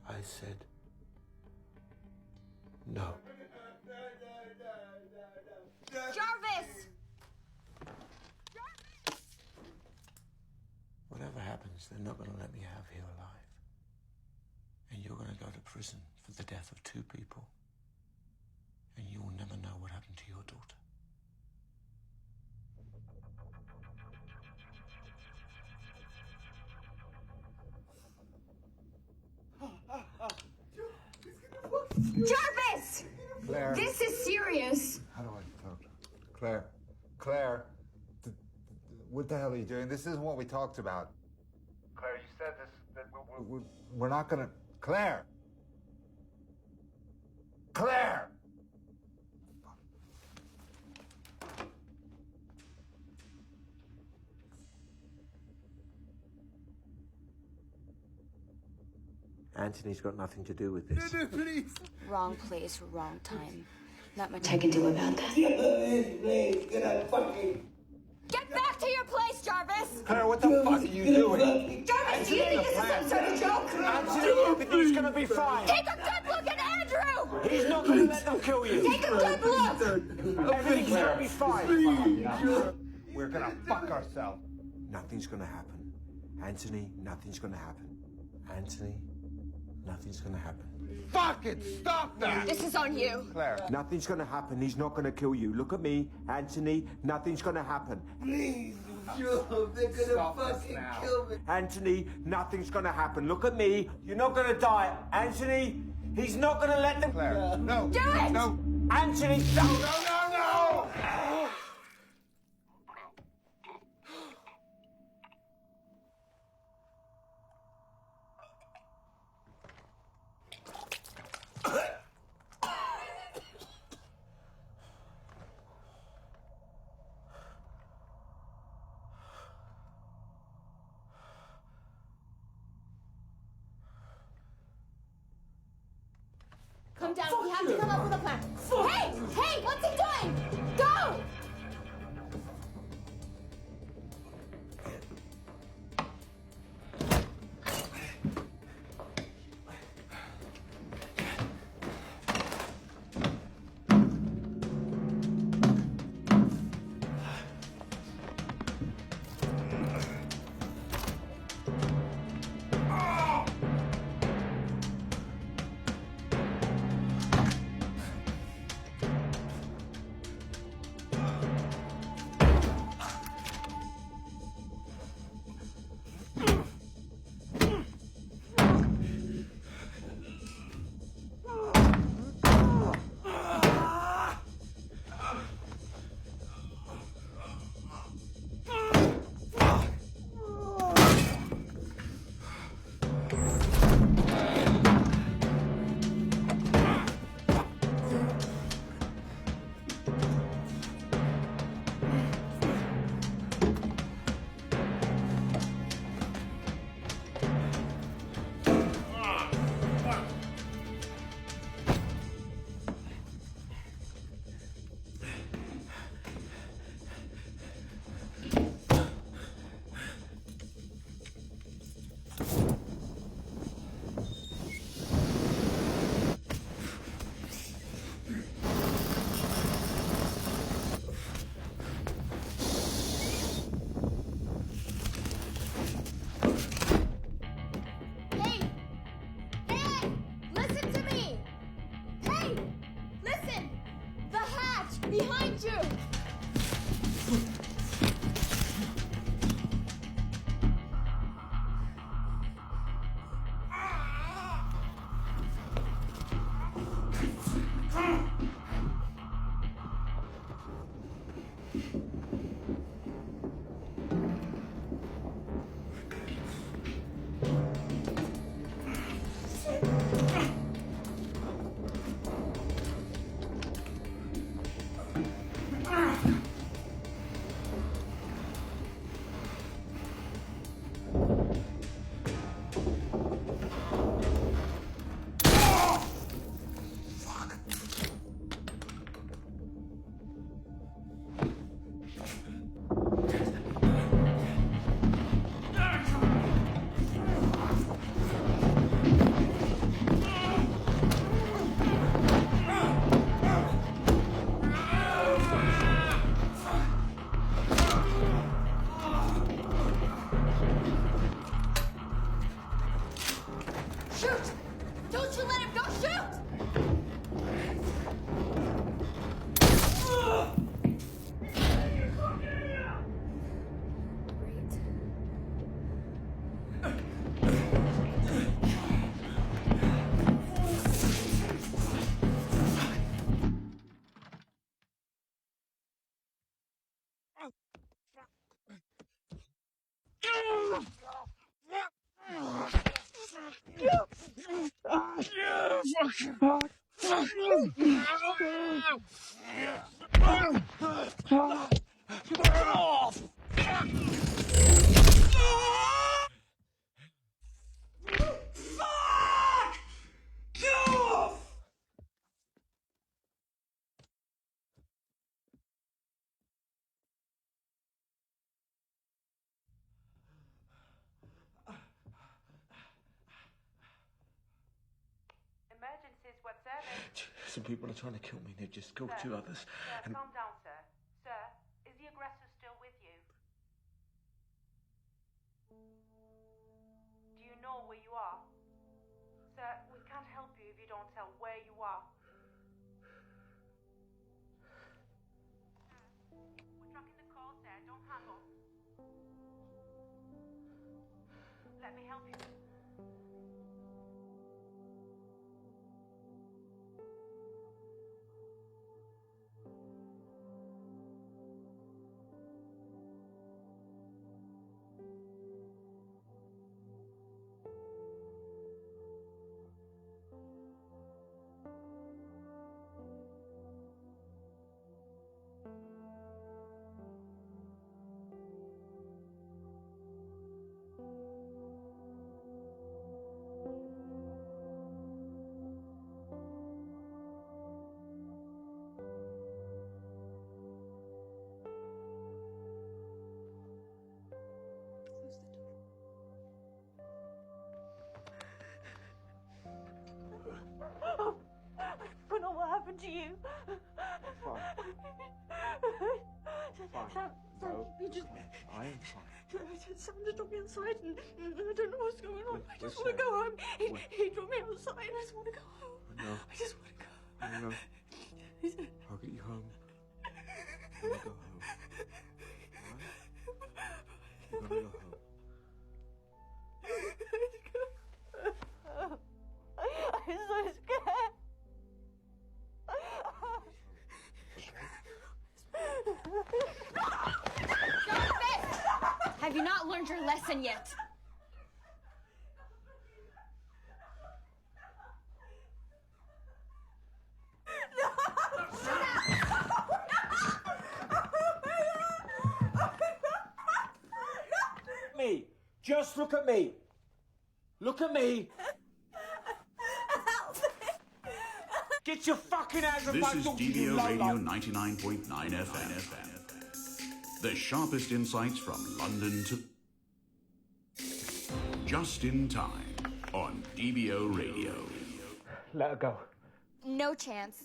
I said no. Jarvis! Whatever happens, they're not going to let me out of here alive. And you're going to go to prison for the death of 2 people. And you will never know what happened to your daughter. Jarvis! Claire. This is serious. How do I talk? Claire. Claire. What the hell are you doing? This isn't what we talked about. Claire, you said this, that we're not gonna... Claire! Claire! Anthony's got nothing to do with this. No, please. Wrong place, wrong time. Not much I can do about that. Get back to your place, Jarvis! Claire, what the fuck are you doing? Jarvis, do you think this is some sort of joke? Anthony, everything's gonna be fine. Take a good look at Andrew! He's not gonna let them kill you. Take a good look! Everything's gonna be fine. We're gonna fuck ourselves. Nothing's gonna happen. Anthony, nothing's gonna happen. Anthony, nothing's gonna happen. Fuck it! Stop that! This is on you. Claire. Nothing's gonna happen. He's not gonna kill you. Look at me, Anthony. Nothing's gonna happen. Please, Joe, they're gonna fucking kill me. Anthony, nothing's gonna happen. Look at me. You're not gonna die. Anthony, he's not gonna let them... Claire, no. Do it! No. Anthony, no, no, no! Come down. We have to come up with a plan. Hey! Hey! What's he doing? Go! Emergencies, what's service? Some people are trying to kill me. They've just killed two others. Sir, And calm down, sir. Sir, is the aggressor still with you? Do you know where you are? Sir, we can't help you if you don't tell where you are. We're tracking the call, sir. Don't hang up. Let me help you. I know what happened to you. Fine. Fine. Sam, No, you just... I am fine. Sam just dropped me outside and I don't know what's going on. I just want Sam? to go home. He dropped me outside and I just want to go home. No. I just want to go home. No. I'll get you home. When you go home. Alright? You're gonna go home. I'm so scared. Stop this! Have you not learned your lesson yet? Me. Just look at me. Look at me. Get your fucking hands off This my is daughter, you DBO Radio low-life. 99.9 FM. The sharpest insights from London to... Just in time on DBO Radio. Let her go. No chance.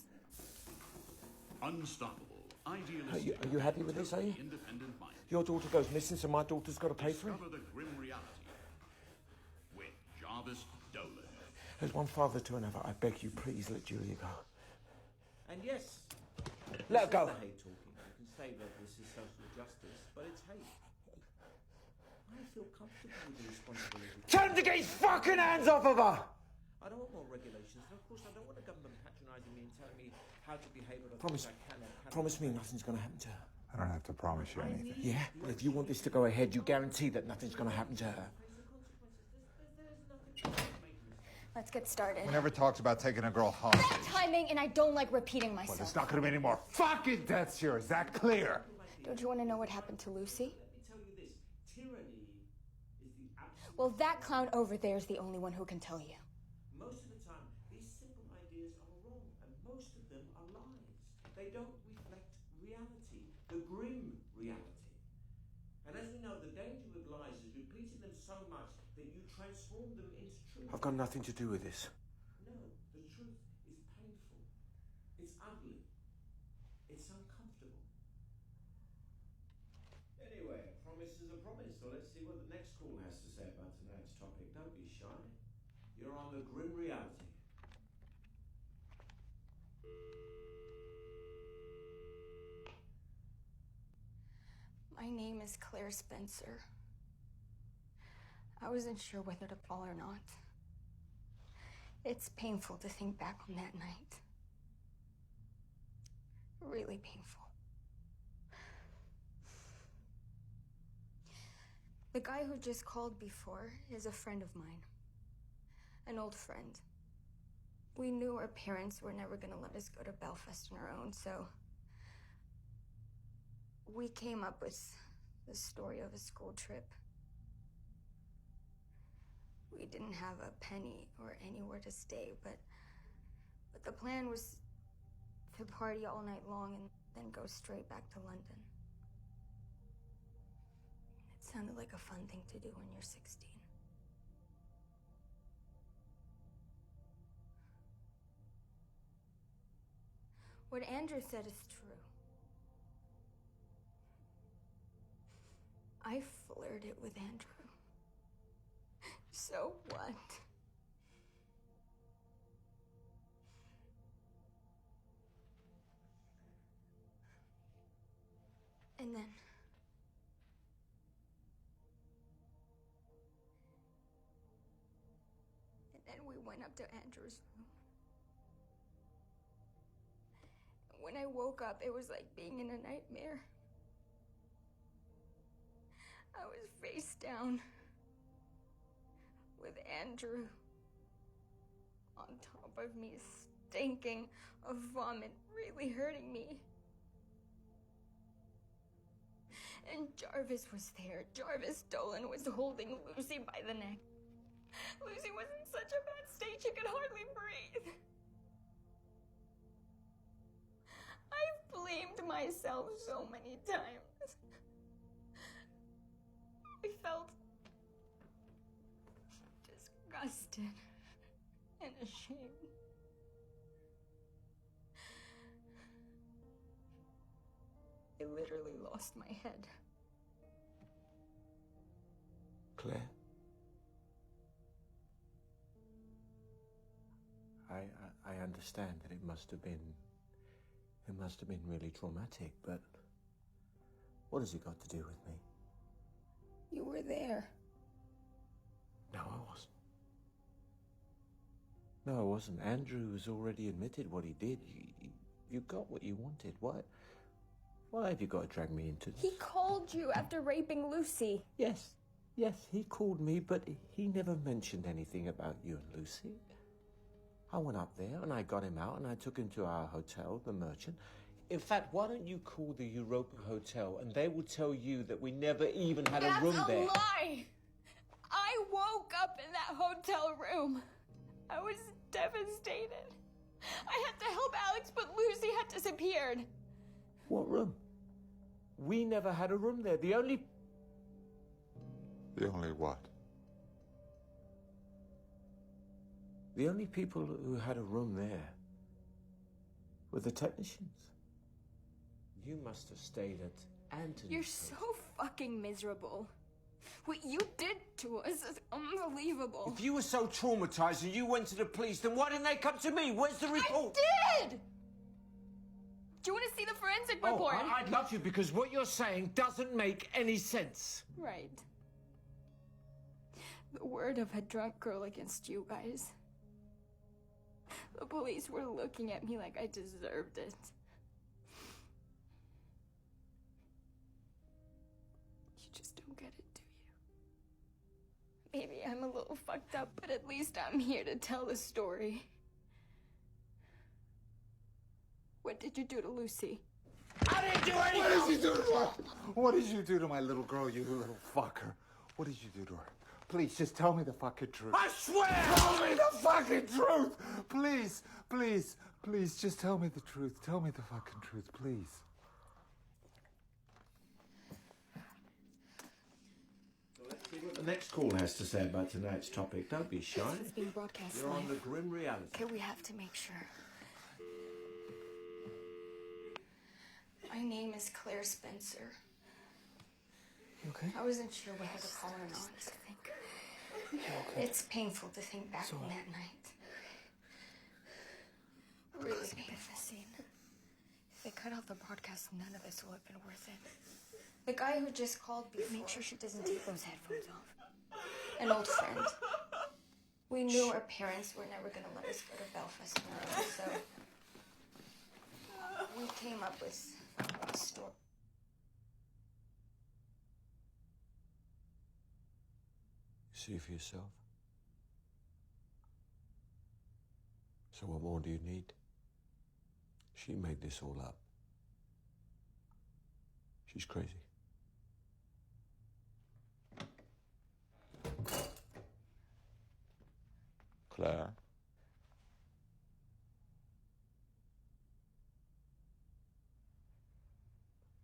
Unstoppable, idealistic... Are you happy with this, are you? Independent mind. Your daughter goes missing, so my daughter's got to pay for it? Discover the grim reality with Jarvis Dolan. As one father to another, I beg you, please let Julia go. And yes, Let her this go. is the hate talking. You can say that this is social justice, but it's hate. I feel comfortable with the responsibility. Tell him to get his fucking hands off of her! I don't want more regulations, and of course I don't want the government patronising me and telling me how to behave or the Promise. things I can or cannot. Promise me nothing's going to happen to her. I don't have to promise you anything. Yeah? Well, if you want this to go ahead, you guarantee that nothing's going to happen to her. Let's get started. We never talked about taking a girl home. Bad timing, and I don't like repeating myself. Well, there's not going to be any more fucking deaths here. Is that clear? Don't you want to know what happened to Lucy? Let me tell you this, tyranny is the absolute... Well, that clown over there is the only one who can tell you. Most of the time, these simple ideas are wrong, and most of them are lies. They don't reflect reality, the grim reality. And as we know, the danger with lies is repeating them so much that you transform them into truth. I've got nothing to do with this. No, the truth is painful. It's ugly. It's uncomfortable. Anyway, a promise is a promise, so let's see what the next call has to say about tonight's topic. Don't be shy. You're on the grim reality. My name is Claire Spencer. I wasn't sure whether to call or not. It's painful to think back on that night. Really painful. The guy who just called before is a friend of mine. An old friend. We knew our parents were never gonna let us go to Belfast on our own, so we came up with the story of a school trip. We didn't have a penny or anywhere to stay, but the plan was to party all night long and then go straight back to London. It sounded like a fun thing to do when you're 16. What Andrew said is true. I flirted with Andrew. So what? And then we went up to Andrew's room. When I woke up, it was like being in a nightmare. I was face down with Andrew on top of me, stinking of vomit, really hurting me. And Jarvis was there. Jarvis Dolan was holding Lucy by the neck. Lucy was in such a bad state she could hardly breathe. I've blamed myself so many times. I felt disgusted and ashamed. I literally lost my head. Claire? I understand that it must have been really traumatic, but what has it got to do with me? You were there. No, I wasn't. No, I wasn't. Andrew has already admitted what he did. You got what you wanted. Why have you got to drag me into this? He called you after raping Lucy. Yes, he called me, but he never mentioned anything about you and Lucy. I went up there and I got him out and I took him to our hotel, the Merchant. In fact, why don't you call the Europa Hotel and they will tell you that we never even had a room there. That's a lie! I woke up in that hotel room. I was devastated. I had to help Alex, but Lucy had disappeared. What room? We never had a room there. The only what? The only people who had a room there were the technicians. You must have stayed at Anthony's. You're so fucking miserable. What you did to us is unbelievable. If you were so traumatized and you went to the police, then why didn't they come to me? Where's the report? I did! Do you want to see the forensic report? I'd love you, because what you're saying doesn't make any sense. Right. The word of a drunk girl against you guys. The police were looking at me like I deserved it. You just don't get it, do you? Maybe I'm a little fucked up, but at least I'm here to tell the story. What did you do to Lucy? I didn't do anything! What did you do to her? What did you do to my little girl, you little fucker? What did you do to her? Please, just tell me the fucking truth. I swear! Tell me the fucking truth! Please, please, please, just tell me the truth. Tell me the fucking truth, please. Let's see what the next call has to say about tonight's topic. Don't be shy. This is being broadcast You're on live. the grim reality. Okay, we have to make sure. My name is Claire Spencer. You okay? I wasn't sure whether to call or not. You okay? It's painful to think back on that night. Really painful. If they cut off the broadcast, none of this will have been worth it. The guy who just called before. Make sure she doesn't take those headphones off. An old friend. We knew our parents were never gonna let us go to Belfast tomorrow, so we came up with a story. See for yourself. So what more do you need? She made this all up. She's crazy. Claire?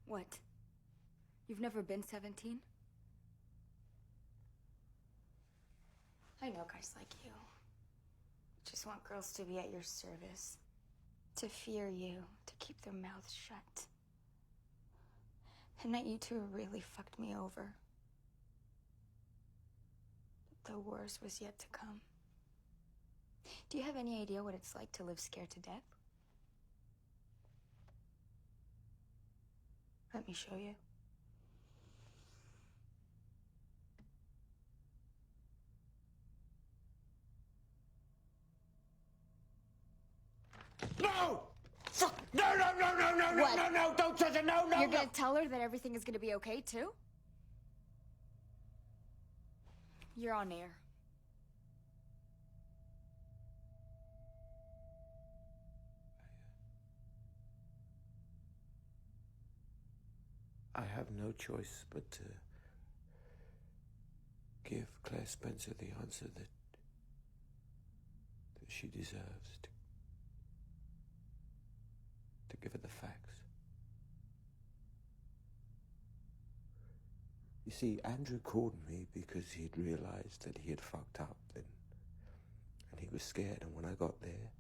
What? You've never been 17? I know guys like you. Just want girls to be at your service. To fear you, to keep their mouths shut. The night you two really fucked me over. But the worst was yet to come. Do you have any idea what it's like to live scared to death? Let me show you. No! No, no, no, no, no, no, What? no, no, don't touch it, no, no, You're no. gonna tell her that everything is gonna be okay, too? You're on air. I have no choice but to give Claire Spencer the answer that she deserves, to give her the facts. You see, Andrew called me because he'd realized that he had fucked up and he was scared. And when I got there,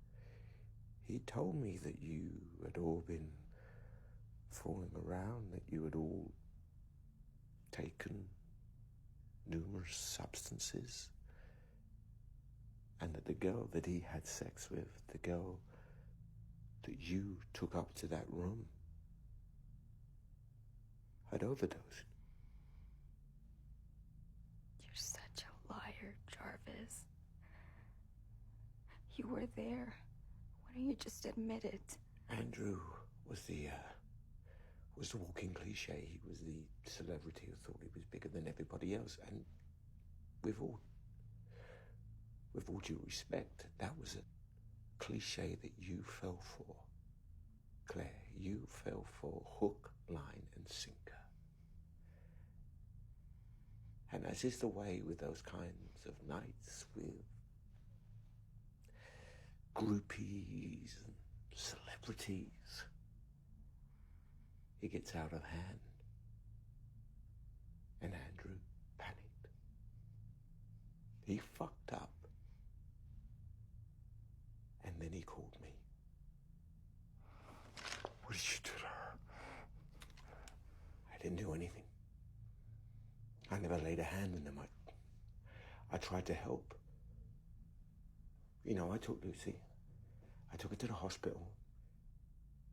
he told me that you had all been fooling around, that you had all taken numerous substances, and that the girl that he had sex with, the girl that you took up to that room, had overdosed. You're such a liar, Jarvis. You were there. Why don't you just admit it? Andrew was the walking cliche. He was the celebrity who thought he was bigger than everybody else. And with all due respect, that was a cliche that you fell for. Claire, you fell for hook, line, and sinker. And as is the way with those kinds of nights, with groupies and celebrities, it gets out of hand. And Andrew panicked. He fucked up. And then he called me. What did you do to her? I didn't do anything. I never laid a hand on them. I tried to help. You know, I took Lucy. I took her to the hospital.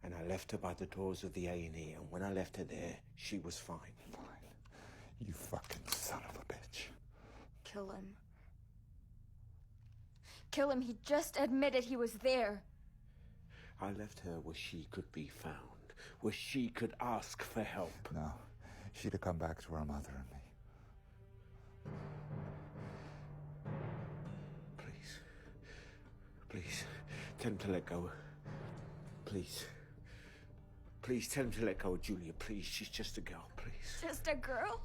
And I left her by the doors of the A&E. And when I left her there, she was fine. Fine. You fucking son of a bitch. Kill him. Kill him. He just admitted he was there. I left her where she could be found, where she could ask for help. No, she'd have come back to her mother and me. Please. Please. Tell him to let go. Please. Please tell him to let go of Julia. Please. She's just a girl. Please. Just a girl?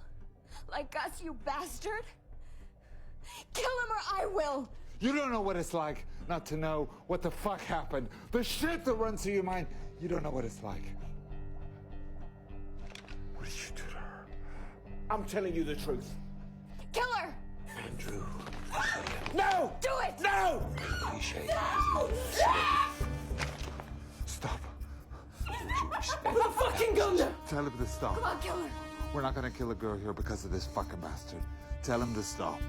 Like us, you bastard? Kill him or I will! You don't know what it's like not to know what the fuck happened. The shit that runs through your mind. You don't know what it's like. What did you do to her? I'm telling you the truth. Kill her! Andrew. No! Do it! No! Cliche. No! Stop. Put a fucking gun down! Tell him to stop. Come on, kill her! We're not gonna kill a girl here because of this fucking bastard. Tell him to stop.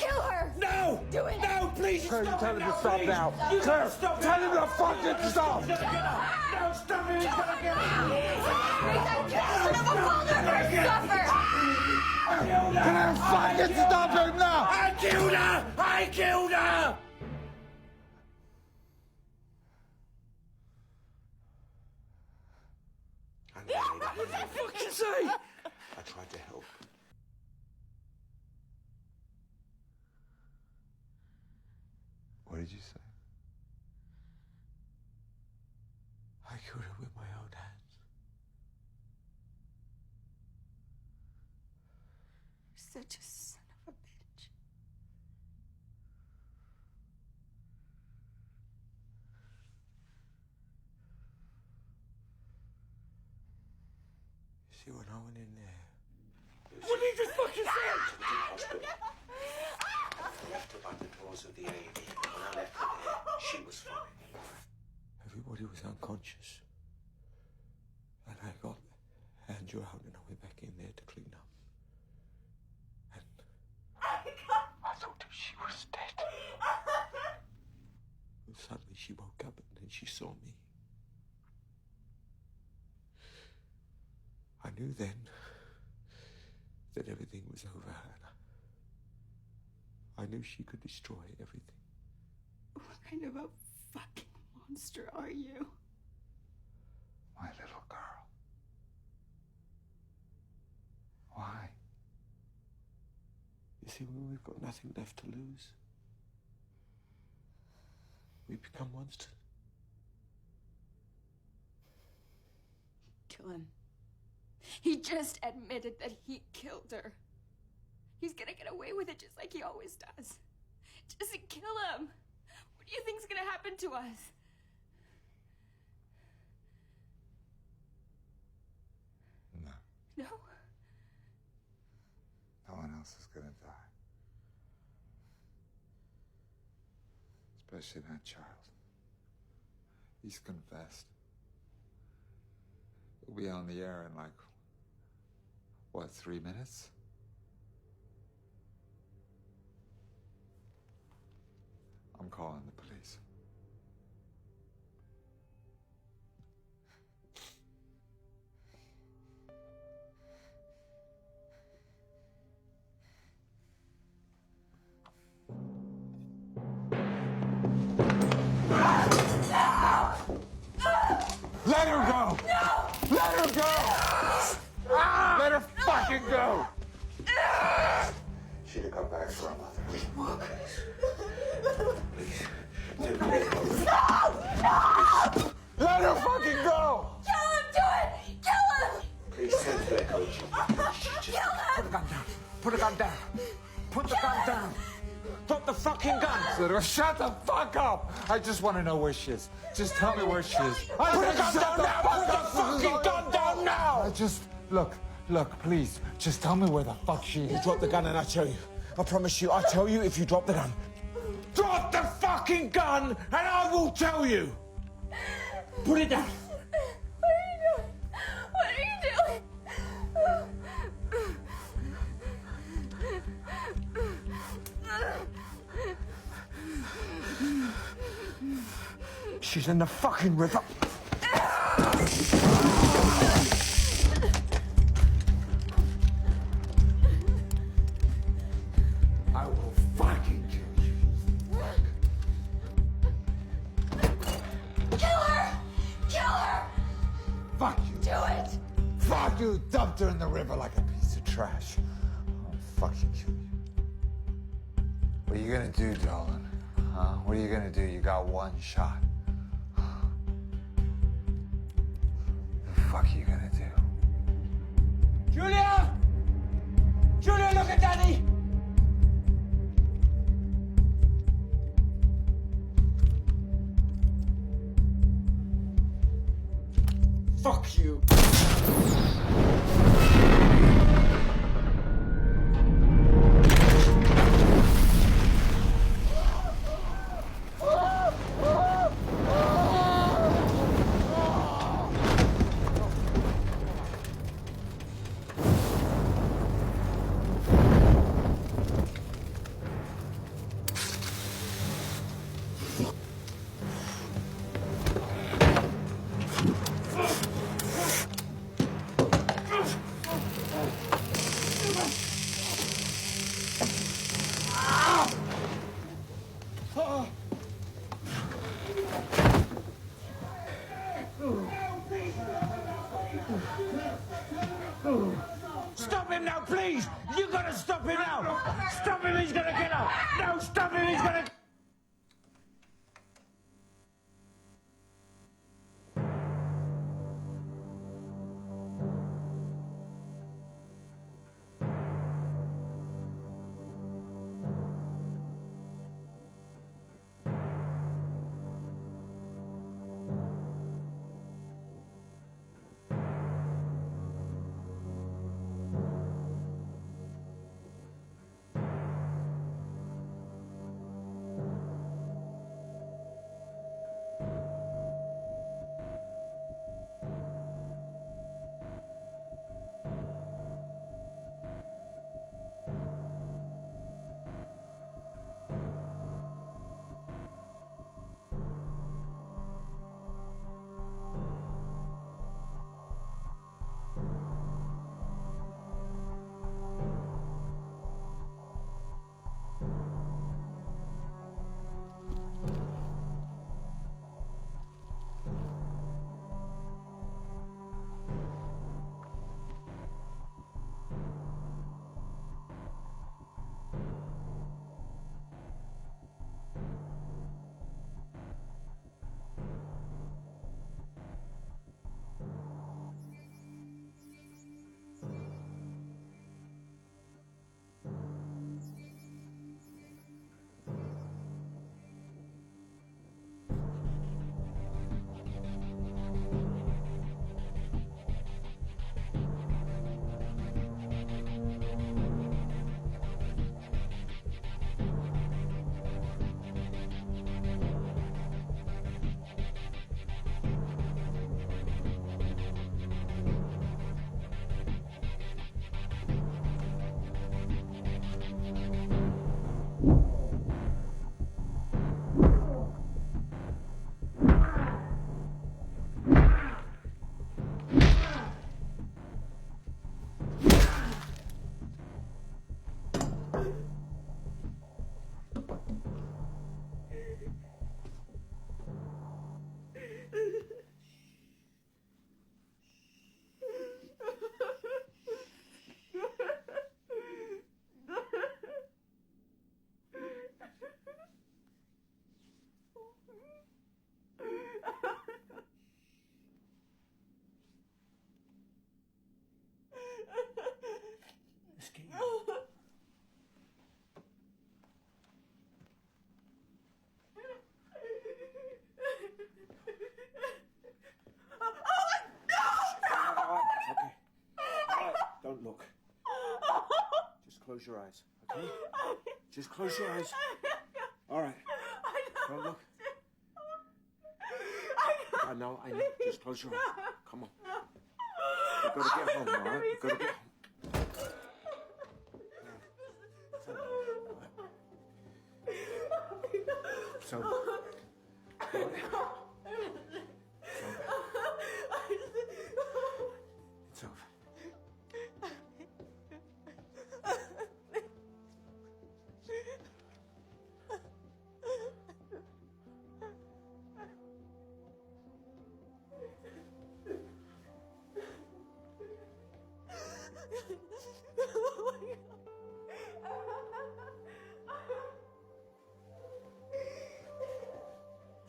Kill her! No! Do it! No, please! Claire, you stop tell it him to now, stop please. now. You Claire, gotta stop tell it him now. to fucking stop. He's gonna get up. No, stop it! He's gonna get up. Son of a father! Suffer! Can I fucking stop him now? I killed her! I killed her! What did you fucking say? I tried to help. What did you say? I killed her with my own hands. Such a son of a bitch. See, when I went in there, What did you fucking say? I left her by the doors of the A&E. When I left her there, she was fine. Everybody was unconscious. And I got Andrew out and I went back in there to clean up. And I thought she was dead. And suddenly she woke up and then she saw me. I knew then that everything was over and I knew she could destroy everything. What kind of a fucking monster are you? My little girl. Why? You see, when we've got nothing left to lose, we become monsters. Kill him. He just admitted that he killed her. He's gonna get away with it just like he always does. Just kill him. What do you think's gonna happen to us? No. No? No one else is gonna die. Especially that child. He's confessed. He'll be on the air in like, what, 3 minutes? I'm calling the police. Let her go! No! Let her go! Let her fucking go! She'd have come back for her mother. Please. No! No! Let her fucking go! Kill him! Do it! Kill him! Please tell her to let go. Kill him! Put the gun down. Put the gun down. Put the gun down. Drop the fucking gun. Shut the fuck up! I just want to know where she is. Just tell me where she is. Put the gun down now! Put the fucking gun down now! I just, look, please. Just tell me where the fuck she is. You drop the gun and I tell you. I promise you, I tell you if you drop the gun. Drop the fucking gun and I will tell you. Put it down. What are you doing? What are you doing? She's in the fucking river. I will fucking kill you. Kill her! Kill her! Fuck you. Do it! Fuck you. Dumped her in the river like a piece of trash. I'll fucking kill you. What are you gonna do, darling? Huh? What are you gonna do? You got one shot. The fuck are you gonna do? Julia! Julia, look at Daddy! Fuck you! please! You gotta stop him now! Stop him, he's gonna get up! No, stop him, he's gonna... Don't look. Just close your eyes, okay? Just close your eyes. All right. Don't look. I know. Just close your eyes. Come on. You've got to get home, all right? You've got to get home. So, it's over.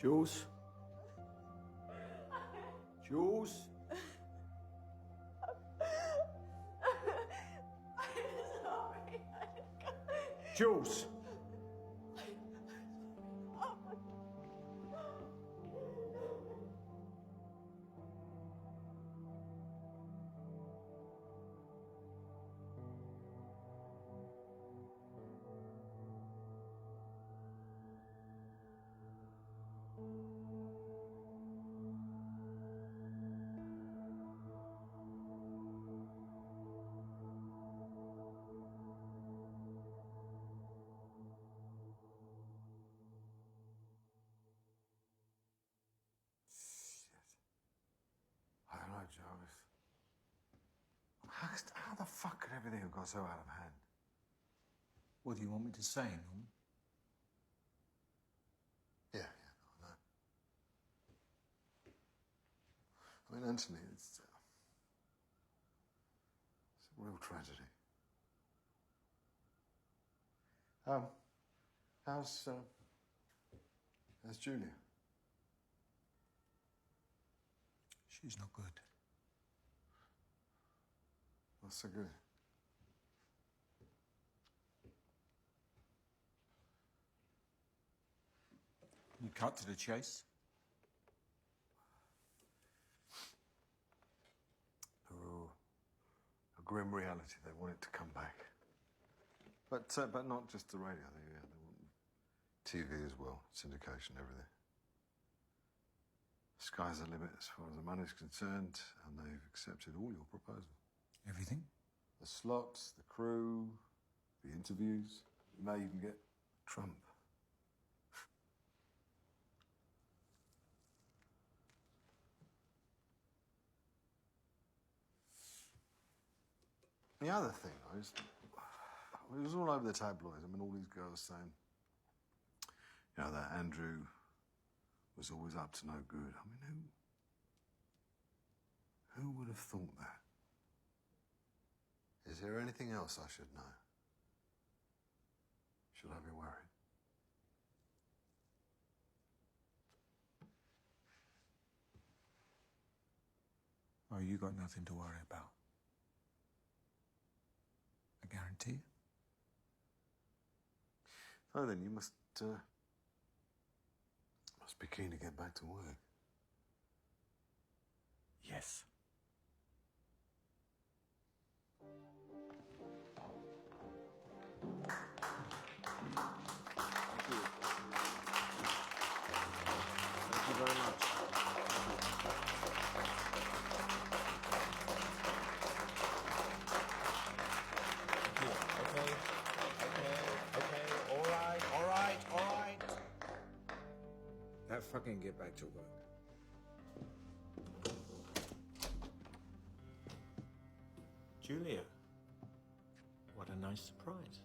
Jules? Jules? Jules? I don't know, Jarvis. How the fuck could everything have got so out of hand? What do you want me to say, Norman? Yeah, I know. I mean, Anthony, it's a real tragedy. How's Julia? She's not good. What's so good? You cut to the chase? Oh, a grim reality. They want it to come back. But not just the radio. They want TV as well, syndication, everything. Sky's the limit as far as the money's concerned, and they've accepted all your proposals. Everything? The slots, the crew, the interviews. You may even get Trump. The other thing, it was all over the tabloids. I mean, all these girls saying, you know, that Andrew was always up to no good. I mean, who would have thought that? Is there anything else I should know? Should I be worried? Oh, you got nothing to worry about. I guarantee. Oh, then you must be keen to get back to work. Yes. Thank you very much. Now fucking get back to work. Julia, what a nice surprise.